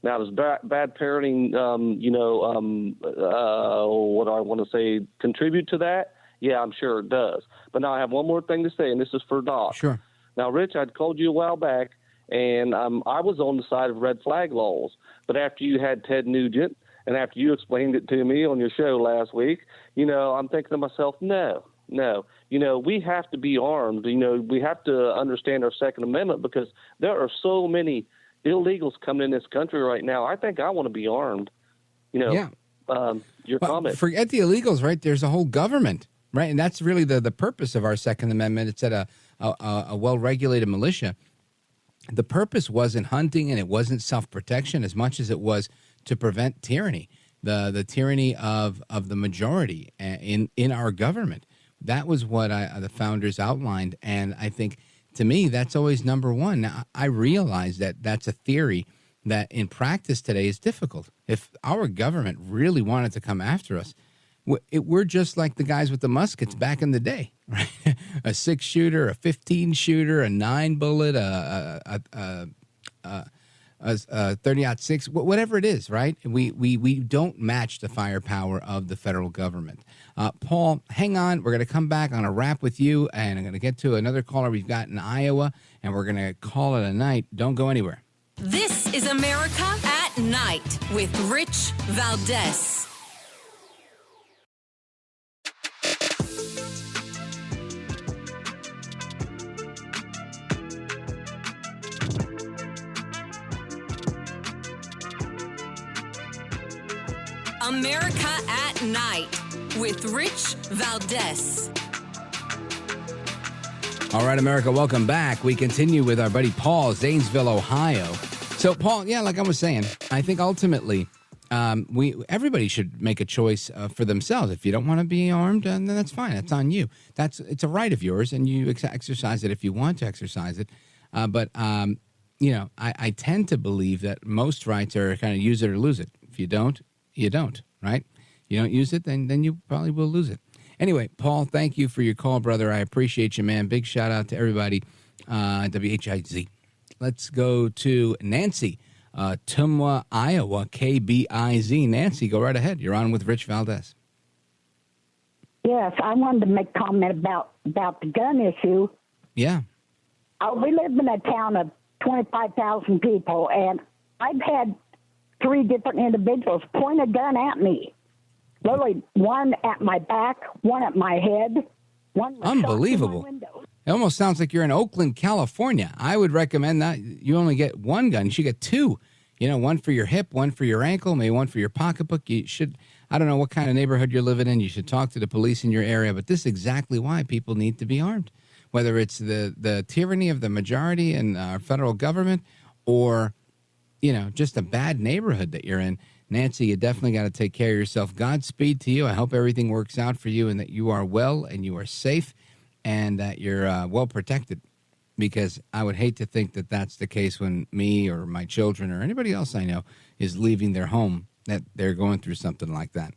S21: Now, does bad parenting, what do I want to say, contribute to that? Yeah, I'm sure it does. But now I have one more thing to say, and this is for Doc.
S2: Sure.
S21: Now, Rich, I'd called you a while back, and I was on the side of red flag laws. But after you had Ted Nugent, and after you explained it to me on your show last week, I'm thinking to myself, no, No. We have to be armed. We have to understand our Second Amendment because there are so many illegals coming in this country right now. I think I want to be armed. Your comment.
S2: Forget the illegals, right? There's a whole government, right? And that's really the purpose of our Second Amendment. It's at a well-regulated militia. The purpose wasn't hunting and it wasn't self-protection as much as it was to prevent tyranny, the tyranny of the majority in our government. That was what the founders outlined, and I think, to me, that's always number one. Now, I realize that that's a theory that in practice today is difficult. If our government really wanted to come after us, we're just like the guys with the muskets back in the day, right? A 6-shooter, a 15-shooter, a 9-bullet, a 30-06, whatever it is, right? We don't match the firepower of the federal government. Paul, hang on. We're going to come back on a wrap with you, and I'm going to get to another caller we've got in Iowa, and we're going to call it a night. Don't go anywhere.
S1: This is America at Night with Rich Valdez. America at Night with Rich Valdez.
S2: All right, America, welcome back. We continue with our buddy Paul, Zanesville, Ohio. So, Paul, yeah, like I was saying, I think ultimately everybody should make a choice for themselves. If you don't want to be armed, then that's fine. That's on you. It's a right of yours, and you exercise it if you want to exercise it. But I tend to believe that most rights are kind of use it or lose it. If you don't, you don't, right? You don't use it, then you probably will lose it. Anyway, Paul, thank you for your call, brother. I appreciate you, man. Big shout out to everybody, WHIZ. Let's go to Nancy, Tumwa, Iowa, KBIZ. Nancy, go right ahead. You're on with Rich Valdez.
S3: Yes, I wanted to make a comment about the gun issue.
S2: Yeah.
S3: We live in a town of 25,000 people, and I've had 3 different individuals point a gun at me. Literally, one at my back, one at my head, one was
S2: unbelievable.
S3: shot through my window.
S2: It almost sounds like you're in Oakland, California. I would recommend that you only get 1 gun. You should get 2. One for your hip, 1 for your ankle, maybe 1 for your pocketbook. You should, I don't know what kind of neighborhood you're living in. You should talk to the police in your area. But this is exactly why people need to be armed, whether it's the tyranny of the majority in our federal government or, just a bad neighborhood that you're in. Nancy, you definitely got to take care of yourself. Godspeed to you. I hope everything works out for you and that you are well and you are safe and that you're well protected, because I would hate to think that that's the case when me or my children or anybody else I know is leaving their home, that they're going through something like that.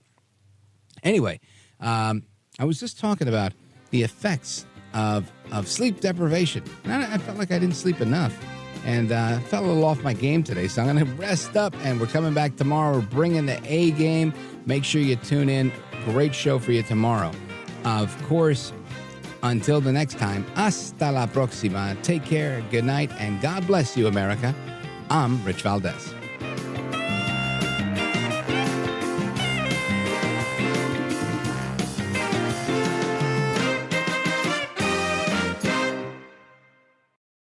S2: Anyway, I was just talking about the effects of sleep deprivation. And I felt like I didn't sleep enough. And I fell a little off my game today, so I'm going to rest up, and we're coming back tomorrow. We're bringing the A game. Make sure you tune in. Great show for you tomorrow. Of course, until the next time, hasta la próxima. Take care, good night, and God bless you, America. I'm Rich Valdez.